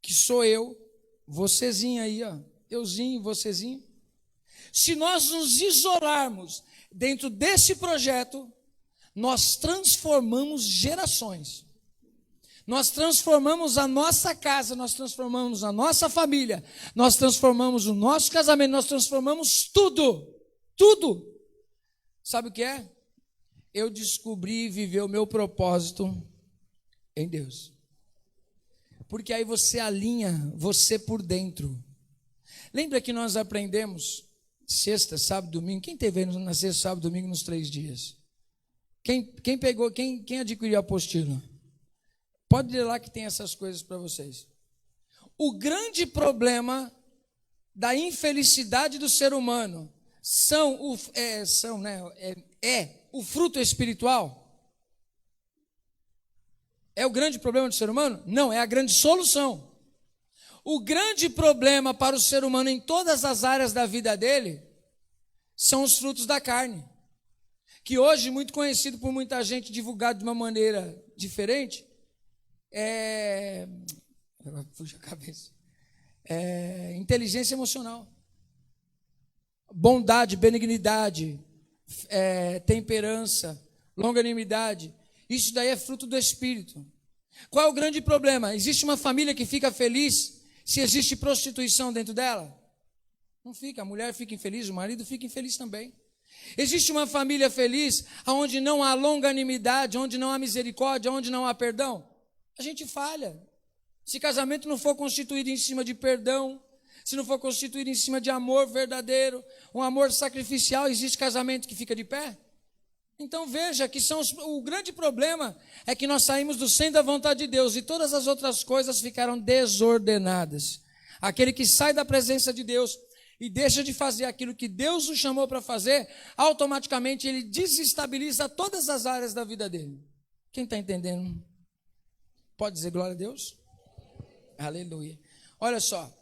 que sou eu, vocêzinho aí, ó, euzinho, vocêzinho. Se nós nos isolarmos dentro desse projeto, nós transformamos gerações. Nós transformamos a nossa casa, nós transformamos a nossa família, nós transformamos o nosso casamento, nós transformamos tudo, tudo. Sabe o que é? Eu descobri viver o meu propósito em Deus. Porque aí você alinha você por dentro. Lembra que nós aprendemos sexta, sábado, domingo? Quem teve aí na sexta, sábado, domingo nos 3 dias? Quem pegou, quem adquiriu a apostila? Pode ler lá que tem essas coisas para vocês. O grande problema da infelicidade do ser humano é o fruto espiritual? É o grande problema do ser humano? Não, é a grande solução. O grande problema para o ser humano em todas as áreas da vida dele são os frutos da carne, que hoje, muito conhecido por muita gente, divulgado de uma maneira diferente, puxa a cabeça, inteligência emocional, bondade, benignidade, temperança, longanimidade. Isso daí é fruto do Espírito. Qual é o grande problema? Existe uma família que fica feliz se existe prostituição dentro dela? Não fica. A mulher fica infeliz, o marido fica infeliz também. Existe uma família feliz onde não há longanimidade, onde não há misericórdia, onde não há perdão? A gente falha. Se casamento não for constituído em cima de perdão, se não for constituído em cima de amor verdadeiro, um amor sacrificial, existe casamento que fica de pé? Então veja que o grande problema é que nós saímos do centro da vontade de Deus e todas as outras coisas ficaram desordenadas. Aquele que sai da presença de Deus e deixa de fazer aquilo que Deus o chamou para fazer, automaticamente ele desestabiliza todas as áreas da vida dele. Quem está entendendo? Pode dizer glória a Deus? Aleluia. Olha só.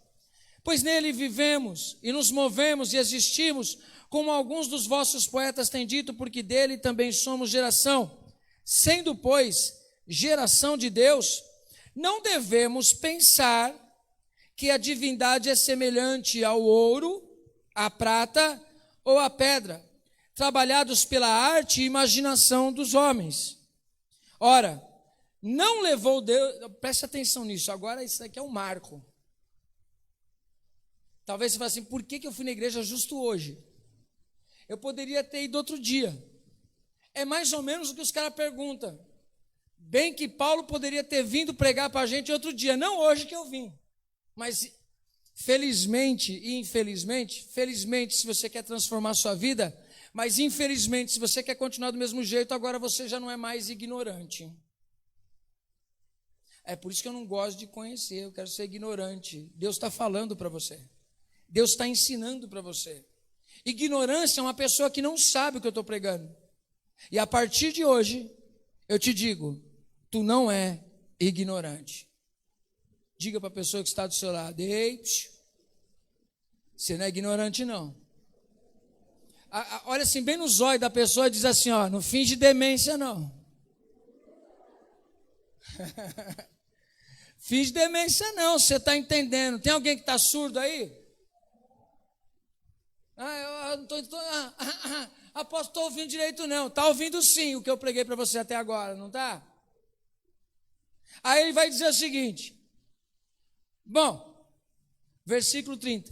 Pois nele vivemos e nos movemos e existimos, como alguns dos vossos poetas têm dito, porque dele também somos geração. Sendo, pois, geração de Deus, não devemos pensar que a divindade é semelhante ao ouro, à prata ou à pedra, trabalhados pela arte e imaginação dos homens. Ora, não levou Deus... Preste atenção nisso, agora isso aqui é um marco. Talvez você fale assim, por que eu fui na igreja justo hoje? Eu poderia ter ido outro dia. É mais ou menos o que os caras perguntam. Bem que Paulo poderia ter vindo pregar para a gente outro dia, não hoje que eu vim. Mas felizmente e infelizmente, felizmente se você quer transformar a sua vida, mas infelizmente se você quer continuar do mesmo jeito, agora você já não é mais ignorante. É por isso que eu não gosto de conhecer, eu quero ser ignorante. Deus está falando para você. Deus está ensinando para você. Ignorância é uma pessoa que não sabe o que eu estou pregando. E a partir de hoje, eu te digo, tu não é ignorante. Diga para a pessoa que está do seu lado, ei, você não é ignorante não. Olha assim, bem nos olhos da pessoa e diz assim, ó, não finge demência não. Finge demência não, você está entendendo. Tem alguém que está surdo aí? Apóstolo, estou ouvindo direito não. Está ouvindo sim o que eu preguei para você até agora, não está? Aí ele vai dizer o seguinte, bom, versículo 30.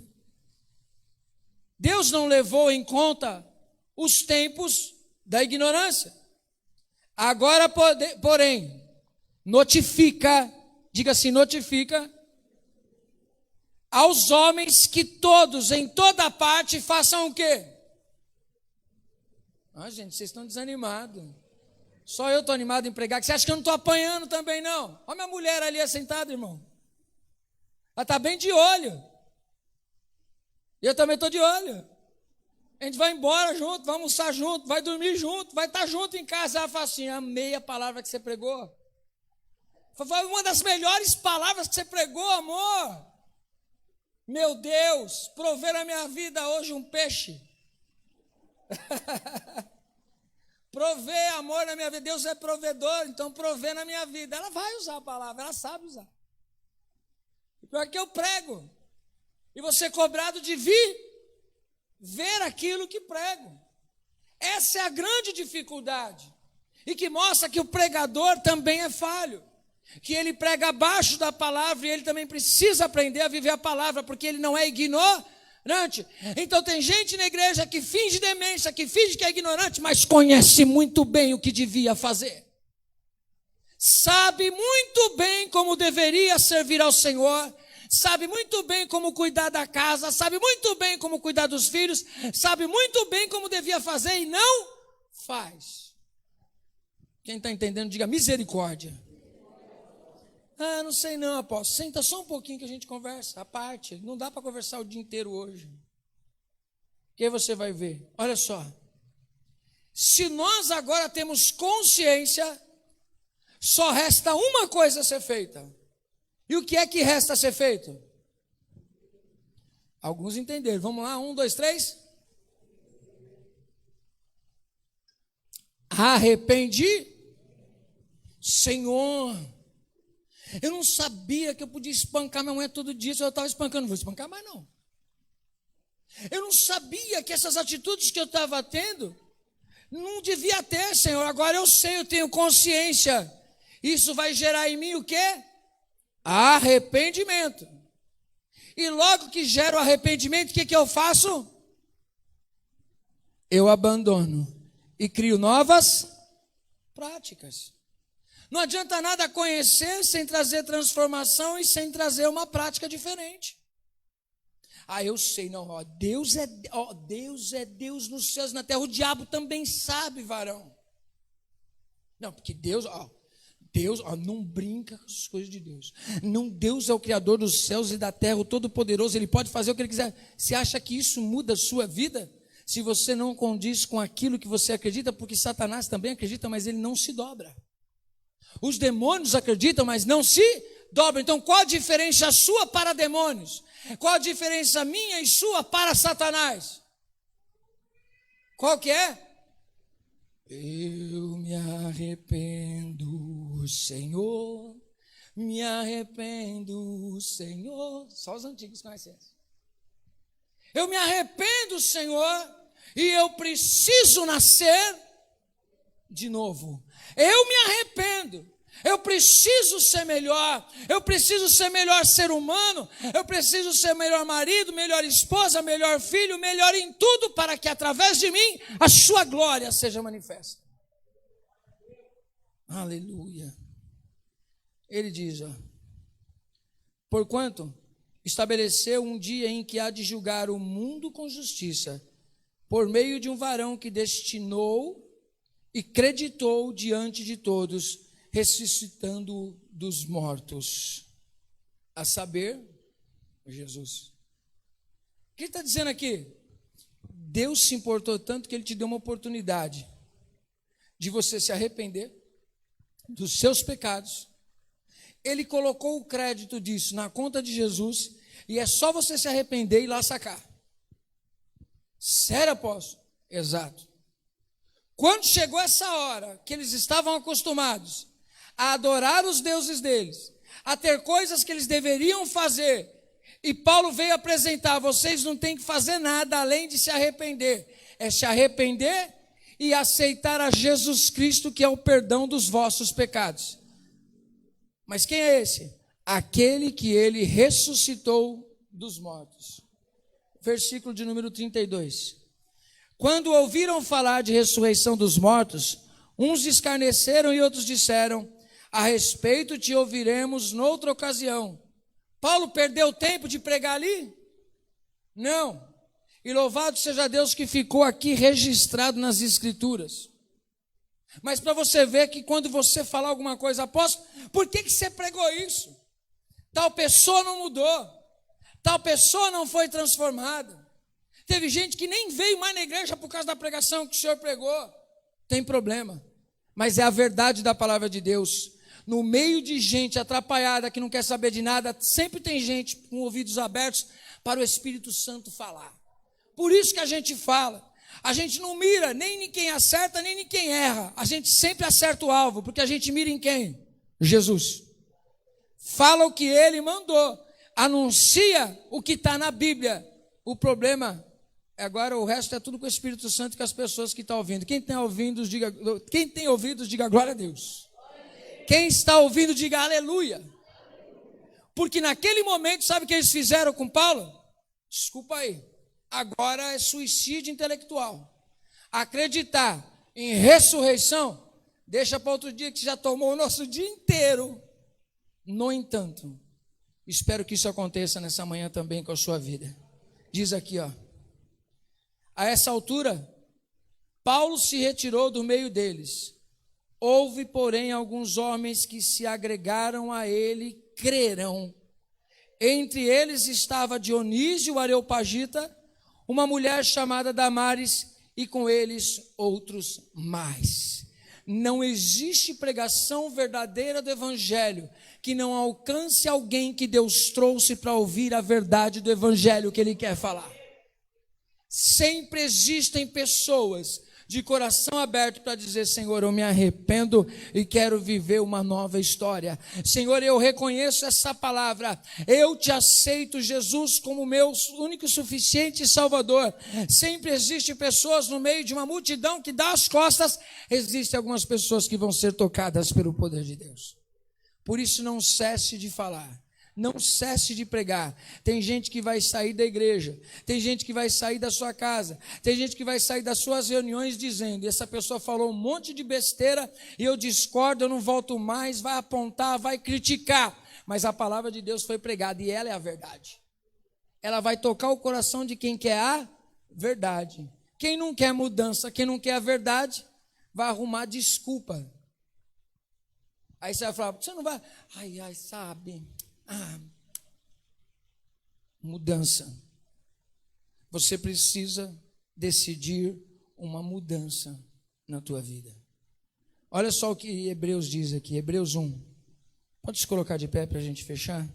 Deus não levou em conta os tempos da ignorância. Agora, porém, notifica, diga assim, notifica aos homens que todos, em toda parte, façam o quê? Gente, vocês estão desanimados. Só eu estou animado em pregar. Você acha que eu não estou apanhando também, não? Olha minha mulher ali assentada, irmão. Ela está bem de olho. E eu também estou de olho. A gente vai embora junto, vai almoçar junto, vai dormir junto, vai estar junto em casa. Ela fala assim, amei a palavra que você pregou. Foi uma das melhores palavras que você pregou, amor. Meu Deus, provê na minha vida hoje um peixe. Provê amor na minha vida. Deus é provedor, então provê na minha vida. Ela vai usar a palavra, ela sabe usar. Pior que eu prego. E você é cobrado de ver aquilo que prego. Essa é a grande dificuldade. E que mostra que o pregador também é falho. que ele prega abaixo da palavra, e ele também precisa aprender a viver a palavra, porque ele não é ignorante. Então tem gente na igreja que finge demência, que finge que é ignorante, mas conhece muito bem o que devia fazer. Sabe muito bem como deveria servir ao Senhor, sabe muito bem como cuidar da casa, sabe muito bem como cuidar dos filhos, sabe muito bem como devia fazer e não faz. Quem está entendendo, diga misericórdia. Ah, não sei não, apóstolo. Senta só um pouquinho que a gente conversa, à parte. Não dá para conversar o dia inteiro hoje. Que aí você vai ver. Olha só. Se nós agora temos consciência, só resta uma coisa a ser feita. E o que é que resta a ser feito? Alguns entenderam. Vamos lá, 1, 2, 3. Arrependi. Senhor, eu não sabia que eu podia espancar minha mulher todo dia. Se eu estava espancando, não vou espancar mais não. Eu não sabia que essas atitudes que eu estava tendo, não devia ter, Senhor. Agora eu sei, eu tenho consciência. Isso vai gerar em mim o quê? Arrependimento. E logo que gera o arrependimento, o que eu faço? Eu abandono e crio novas práticas. Não adianta nada conhecer sem trazer transformação e sem trazer uma prática diferente. Ah, eu sei, não, Deus é Deus nos céus e na terra. O diabo também sabe, varão. Não, porque Deus não brinca com as coisas de Deus. Não, Deus é o Criador dos céus e da terra, o Todo-Poderoso, Ele pode fazer o que Ele quiser. Você acha que isso muda a sua vida? Se você não condiz com aquilo que você acredita, porque Satanás também acredita, mas ele não se dobra. Os demônios acreditam, mas não se dobram. Então qual a diferença sua para demônios? Qual a diferença minha e sua para Satanás? Qual que é? Eu me arrependo, Senhor, me arrependo, Senhor. Só os antigos conhecem essa. Eu me arrependo, Senhor, e eu preciso nascer de novo. Eu me arrependo. Eu preciso ser melhor. Eu preciso ser melhor ser humano. Eu preciso ser melhor marido, melhor esposa, melhor filho, melhor em tudo, para que através de mim a sua glória seja manifesta. Aleluia. Ele diz, porquanto estabeleceu um dia em que há de julgar o mundo com justiça, por meio de um varão que destinou e creditou diante de todos, ressuscitando dos mortos, a saber, Jesus. O que ele está dizendo aqui? Deus se importou tanto que Ele te deu uma oportunidade de você se arrepender dos seus pecados. Ele colocou o crédito disso na conta de Jesus e é só você se arrepender e ir lá sacar. Sério, apóstolo? Exato. Quando chegou essa hora que eles estavam acostumados a adorar os deuses deles, a ter coisas que eles deveriam fazer, e Paulo veio apresentar, vocês não têm que fazer nada além de se arrepender, é se arrepender e aceitar a Jesus Cristo, que é o perdão dos vossos pecados. Mas quem é esse? Aquele que Ele ressuscitou dos mortos. Versículo de número 32. Quando ouviram falar de ressurreição dos mortos, uns escarneceram e outros disseram, a respeito te ouviremos noutra ocasião. Paulo perdeu tempo de pregar ali? Não. E louvado seja Deus que ficou aqui registrado nas Escrituras. Mas para você ver que quando você falar alguma coisa, apóstolo, por que você pregou isso? Tal pessoa não mudou. Tal pessoa não foi transformada. Teve gente que nem veio mais na igreja por causa da pregação que o senhor pregou. Tem problema. Mas é a verdade da palavra de Deus. No meio de gente atrapalhada que não quer saber de nada, sempre tem gente com ouvidos abertos para o Espírito Santo falar. Por isso que a gente fala. A gente não mira nem em quem acerta, nem em quem erra. A gente sempre acerta o alvo, porque a gente mira em quem? Jesus. Fala o que Ele mandou. Anuncia o que está na Bíblia. O problema, agora o resto é tudo com o Espírito Santo e com as pessoas que estão ouvindo. Quem tem ouvidos, diga glória a Deus. Quem está ouvindo, diga aleluia. Porque naquele momento, sabe o que eles fizeram com Paulo? Desculpa aí, agora é suicídio intelectual. Acreditar em ressurreição, deixa para outro dia que já tomou o nosso dia inteiro. No entanto, espero que isso aconteça nessa manhã também com a sua vida. Diz aqui, ó. A essa altura, Paulo se retirou do meio deles. Houve, porém, alguns homens que se agregaram a ele, creram. Entre eles estava Dionísio, o Areopagita, uma mulher chamada Damares, e com eles outros mais. Não existe pregação verdadeira do Evangelho que não alcance alguém que Deus trouxe para ouvir a verdade do Evangelho que Ele quer falar. Sempre existem pessoas de coração aberto para dizer: Senhor, eu me arrependo e quero viver uma nova história. Senhor, eu reconheço essa palavra, eu te aceito, Jesus, como meu único e suficiente Salvador. Sempre existem pessoas no meio de uma multidão que dá as costas, existem algumas pessoas que vão ser tocadas pelo poder de Deus. Por isso não cesse de falar. Não cesse de pregar. Tem gente que vai sair da igreja, tem gente que vai sair da sua casa, tem gente que vai sair das suas reuniões dizendo: essa pessoa falou um monte de besteira e eu discordo, eu não volto mais. Vai apontar, vai criticar, mas a palavra de Deus foi pregada e ela é a verdade. Ela vai tocar o coração de quem quer a verdade. Quem não quer mudança, quem não quer a verdade, vai arrumar desculpa. Aí você vai falar: você não vai, sabe, mudança. Você precisa decidir uma mudança na tua vida. Olha só o que Hebreus diz aqui, Hebreus 1. Pode se colocar de pé para a gente fechar?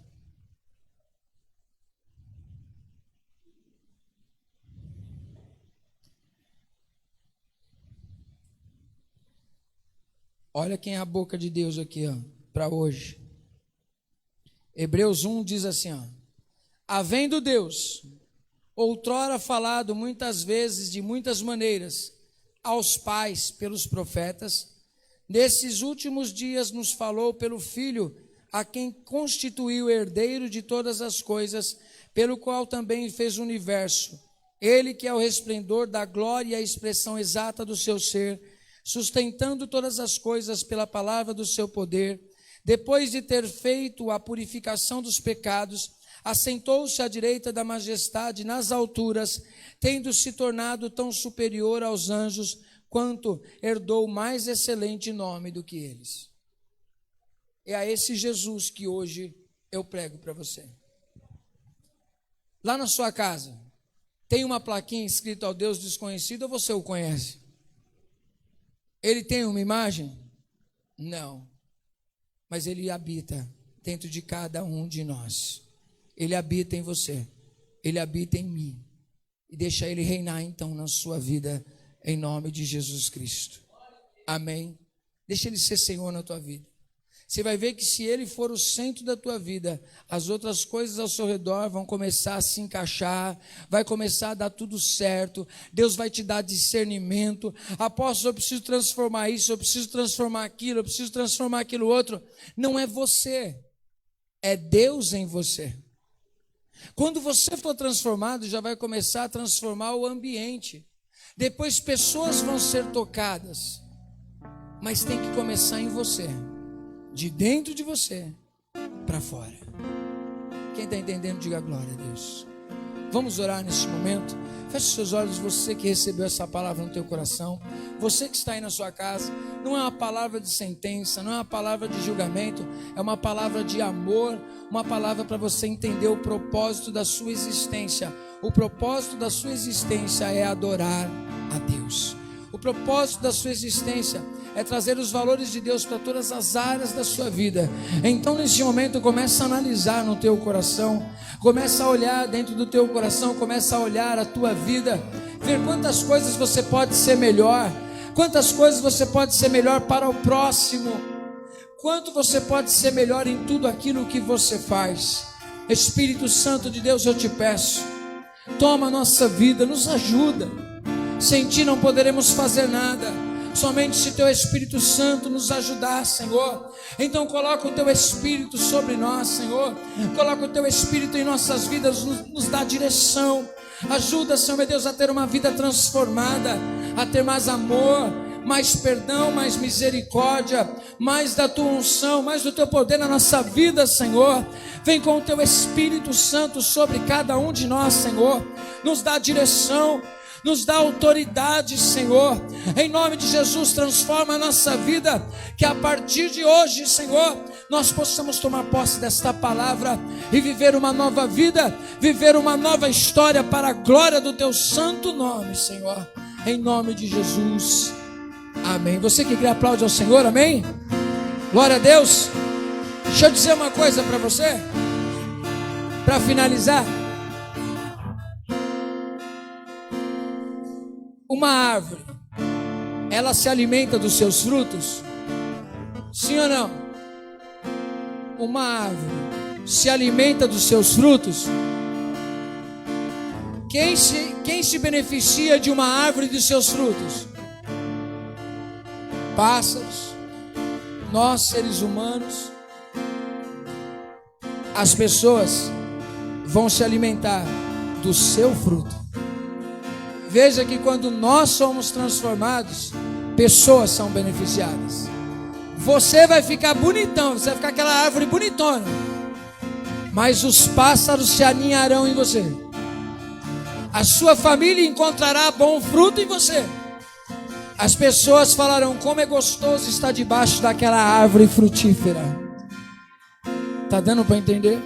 Olha quem é a boca de Deus aqui, ó, para hoje. Hebreus 1 diz assim, ó: havendo Deus outrora falado muitas vezes, de muitas maneiras, aos pais pelos profetas, nesses últimos dias nos falou pelo Filho, a quem constituiu herdeiro de todas as coisas, pelo qual também fez o universo. Ele que é o resplendor da glória e a expressão exata do seu ser, sustentando todas as coisas pela palavra do seu poder, depois de ter feito a purificação dos pecados, assentou-se à direita da majestade nas alturas, tendo se tornado tão superior aos anjos, quanto herdou mais excelente nome do que eles. É a esse Jesus que hoje eu prego para você. Lá na sua casa, tem uma plaquinha escrita ao Deus desconhecido, ou você o conhece? Ele tem uma imagem? Não. Mas Ele habita dentro de cada um de nós. Ele habita em você. Ele habita em mim. E deixa Ele reinar então na sua vida, em nome de Jesus Cristo. Amém? Deixa Ele ser Senhor na tua vida. Você vai ver que se Ele for o centro da tua vida, as outras coisas ao seu redor vão começar a se encaixar, vai começar a dar tudo certo, Deus vai te dar discernimento. Apóstolo, eu preciso transformar isso, eu preciso transformar aquilo, eu preciso transformar aquilo outro. Não é você, é Deus em você. Quando você for transformado, já vai começar a transformar o ambiente. Depois pessoas vão ser tocadas, mas tem que começar em você. De dentro de você para fora. Quem está entendendo, diga glória a Deus. Vamos orar neste momento. Feche seus olhos, você que recebeu essa palavra no teu coração, você que está aí na sua casa. Não é uma palavra de sentença, não é uma palavra de julgamento, é uma palavra de amor, uma palavra para você entender o propósito da sua existência. O propósito da sua existência é adorar a Deus. O propósito da sua existência é trazer os valores de Deus para todas as áreas da sua vida. Então nesse momento começa a analisar no teu coração, começa a olhar dentro do teu coração, começa a olhar a tua vida, ver quantas coisas você pode ser melhor, quantas coisas você pode ser melhor para o próximo, quanto você pode ser melhor em tudo aquilo que você faz. Espírito Santo de Deus, eu te peço, toma a nossa vida, nos ajuda. Sem ti não poderemos fazer nada. somente se Teu Espírito Santo nos ajudar, Senhor. Então coloca o Teu Espírito sobre nós, Senhor. Coloca o Teu Espírito em nossas vidas, nos dá direção. Ajuda, Senhor meu Deus, a ter uma vida transformada, a ter mais amor, mais perdão, mais misericórdia, mais da Tua unção, mais do Teu poder na nossa vida, Senhor. Vem com o Teu Espírito Santo sobre cada um de nós, Senhor. Nos dá direção, nos dá autoridade, Senhor. Em nome de Jesus, transforma a nossa vida, que a partir de hoje, Senhor, nós possamos tomar posse desta palavra e viver uma nova vida, viver uma nova história para a glória do Teu santo nome, Senhor. Em nome de Jesus, amém. Você que quer aplaudir ao Senhor, amém? Glória a Deus. Deixa eu dizer uma coisa para você, para finalizar. Uma árvore, ela se alimenta dos seus frutos? Sim ou não? Uma árvore se alimenta dos seus frutos? Quem se beneficia de uma árvore e dos seus frutos? Pássaros, nós seres humanos. As pessoas vão se alimentar do seu fruto. Veja que quando nós somos transformados, pessoas são beneficiadas. Você vai ficar bonitão, você vai ficar aquela árvore bonitona, mas os pássaros se aninharão em você. A sua família encontrará bom fruto em você. As pessoas falarão: como é gostoso estar debaixo daquela árvore frutífera. Está dando para entender?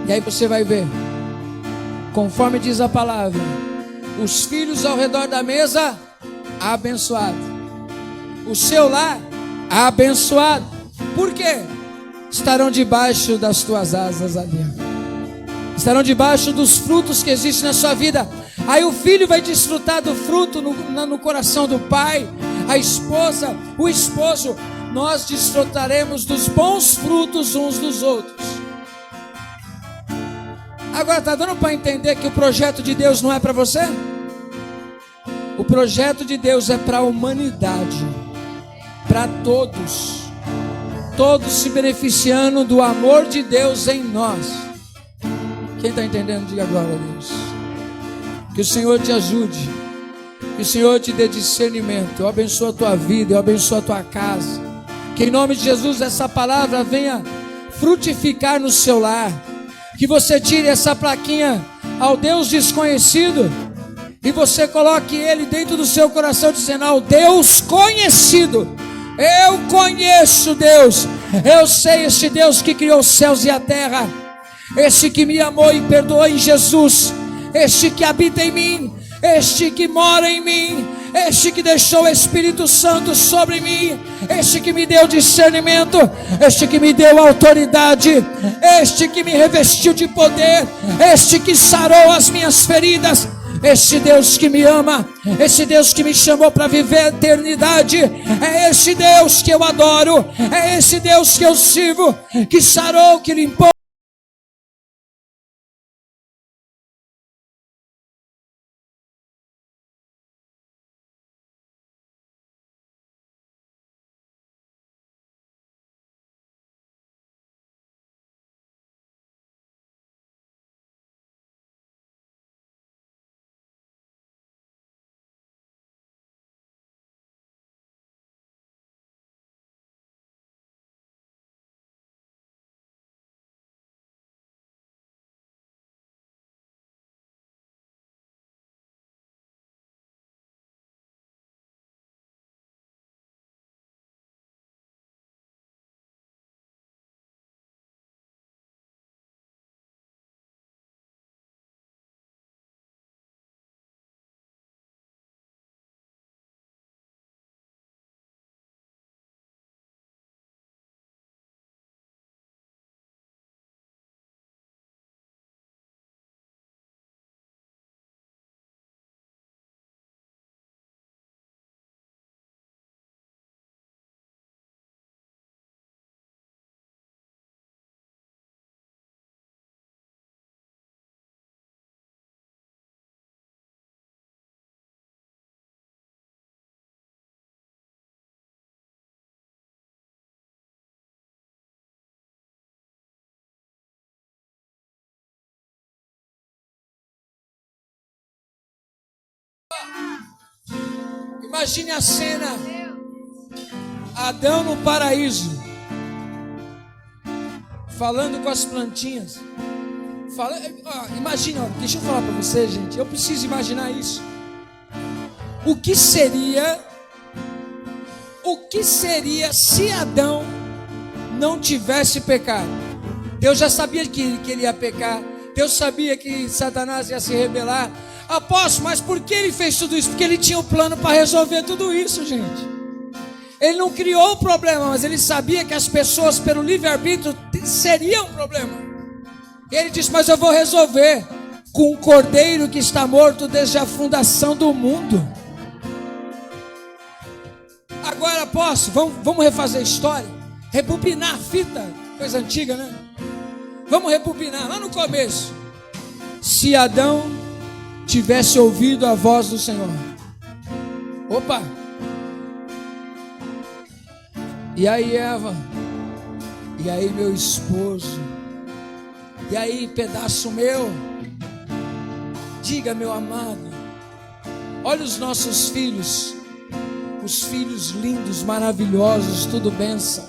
E aí você vai ver, conforme diz a palavra, os filhos ao redor da mesa, abençoado. O seu lar, abençoado. Por quê? Estarão debaixo das tuas asas ali. Estarão debaixo dos frutos que existem na sua vida. Aí o filho vai desfrutar do fruto no coração do pai. A esposa, o esposo, nós desfrutaremos dos bons frutos uns dos outros. Agora está dando para entender que o projeto de Deus não é para você? O projeto de Deus é para a humanidade, para todos, todos se beneficiando do amor de Deus em nós. Quem está entendendo, diga glória a Deus. Que o Senhor te ajude, que o Senhor te dê discernimento. Eu abençoo a tua vida, eu abençoo a tua casa. Que em nome de Jesus essa palavra venha frutificar no seu lar. Que você tire essa plaquinha ao Deus desconhecido e você coloque ele dentro do seu coração, dizendo: ao Deus conhecido. Eu conheço Deus, eu sei este Deus que criou os céus e a terra, este que me amou e perdoou em Jesus, este que habita em mim, este que mora em mim, este que deixou o Espírito Santo sobre mim, este que me deu discernimento, este que me deu autoridade, este que me revestiu de poder, este que sarou as minhas feridas, este Deus que me ama, esse Deus que me chamou para viver a eternidade, é esse Deus que eu adoro, é esse Deus que eu sirvo, que sarou, que limpou. Imagine a cena. Adão no paraíso, falando com as plantinhas. Imagina, deixa eu falar para você, gente. Eu preciso imaginar isso. O que seria se Adão não tivesse pecado? Deus já sabia que ele ia pecar. Deus sabia que Satanás ia se rebelar. Apóstolo, mas por que ele fez tudo isso? Porque ele tinha um plano para resolver tudo isso, gente. Ele não criou o problema, mas ele sabia que as pessoas, pelo livre-arbítrio, seriam um problema. E ele disse, mas eu vou resolver com um cordeiro que está morto desde a fundação do mundo. Agora, apóstolo, vamos refazer a história. Rebobinar a fita, coisa antiga, né? Vamos rebobinar lá no começo. Se Adão tivesse ouvido a voz do Senhor. Opa! E aí, Eva? E aí, meu esposo? E aí, pedaço meu? Diga, meu amado. Olha os nossos filhos. Os filhos lindos, maravilhosos, tudo bênção.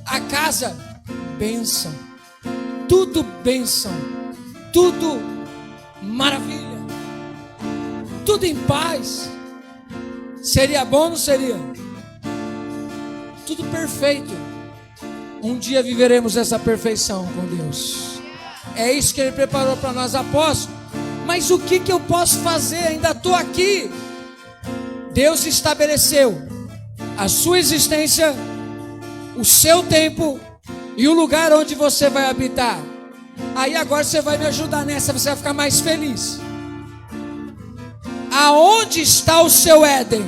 A casa, bênção. Tudo bênção. Tudo maravilha. Tudo em paz. Seria bom ou não seria? Tudo perfeito. Um dia viveremos essa perfeição com Deus. É isso que Ele preparou para nós, apóstolos. Mas o que eu posso fazer? Ainda estou aqui. Deus estabeleceu a sua existência, o seu tempo e o lugar onde você vai habitar. Aí agora você vai me ajudar nessa, você vai ficar mais feliz. Aonde está o seu Éden?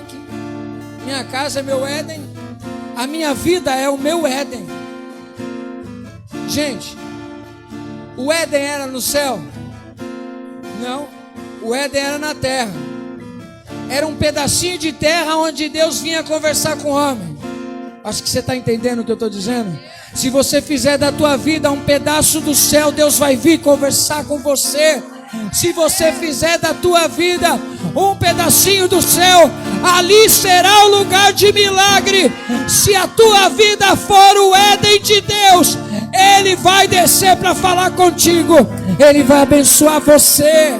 Aqui. Minha casa é meu Éden. A minha vida é o meu Éden. Gente, o Éden era no céu? Não. O Éden era na terra. Era um pedacinho de terra onde Deus vinha conversar com o homem. Acho que você está entendendo o que eu estou dizendo. Se você fizer da tua vida um pedaço do céu, Deus vai vir conversar com você. Se você fizer da tua vida um pedacinho do céu, ali será o lugar de milagre. Se a tua vida for o Éden de Deus, Ele vai descer para falar contigo. Ele vai abençoar você.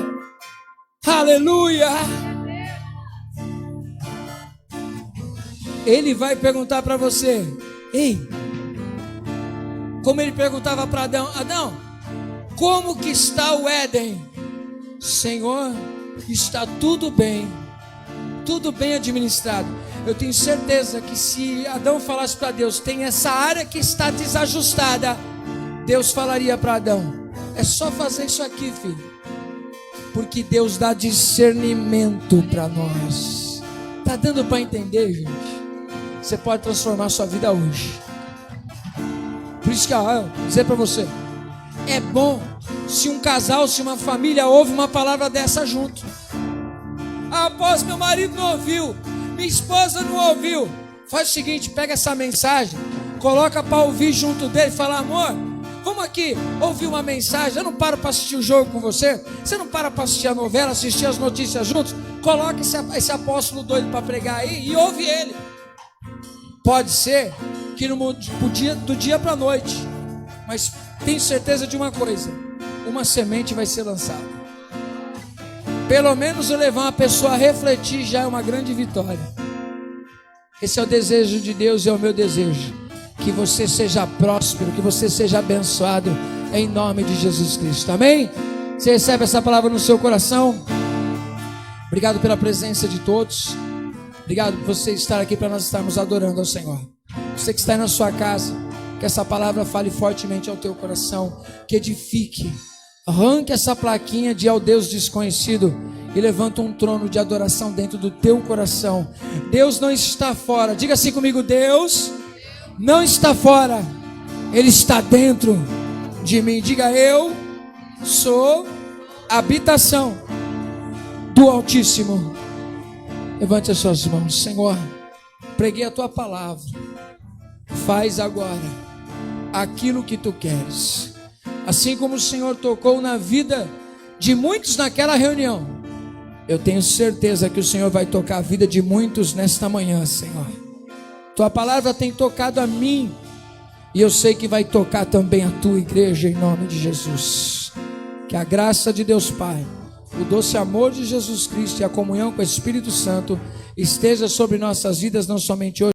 Aleluia. Ele vai perguntar para você. Ei, como ele perguntava para Adão: Adão, como que está o Éden? Senhor, está tudo bem administrado. Eu tenho certeza que se Adão falasse para Deus: tem essa área que está desajustada, Deus falaria para Adão: é só fazer isso aqui, filho. Porque Deus dá discernimento para nós. Está dando para entender, gente? Você pode transformar a sua vida hoje. Por isso que eu vou dizer para você: é bom se um casal, se uma família ouve uma palavra dessa junto. Após meu marido não ouviu, minha esposa não ouviu. Faz o seguinte, pega essa mensagem, coloca para ouvir junto dele e fala: amor, vamos aqui ouvir uma mensagem. Eu não paro para assistir o jogo com você. Você não para assistir a novela, assistir as notícias juntos. Coloca esse apóstolo doido para pregar aí e ouve ele. Pode ser que do dia para a noite, mas tenho certeza de uma coisa: uma semente vai ser lançada. Pelo menos eu levar uma pessoa a refletir já é uma grande vitória. Esse é o desejo de Deus e é o meu desejo. Que você seja próspero, que você seja abençoado em nome de Jesus Cristo. Amém? Você recebe essa palavra no seu coração? Obrigado pela presença de todos. Obrigado por você estar aqui para nós estarmos adorando ao Senhor. Você que está aí na sua casa, que essa palavra fale fortemente ao teu coração, que edifique. Arranque essa plaquinha de ao Deus desconhecido e levanta um trono de adoração dentro do teu coração. Deus não está fora. Diga assim comigo: Deus não está fora, Ele está dentro de mim. Diga: eu sou habitação do Altíssimo. Levante as suas mãos. Senhor, preguei a tua palavra. Faz agora aquilo que tu queres. Assim como o Senhor tocou na vida de muitos naquela reunião, Eu tenho certeza que o Senhor vai tocar a vida de muitos nesta manhã, Senhor. Tua palavra tem tocado a mim, e eu sei que vai tocar também a tua igreja, em nome de Jesus. Que a graça de Deus Pai, o doce amor de Jesus Cristo e a comunhão com o Espírito Santo esteja sobre nossas vidas, não somente hoje,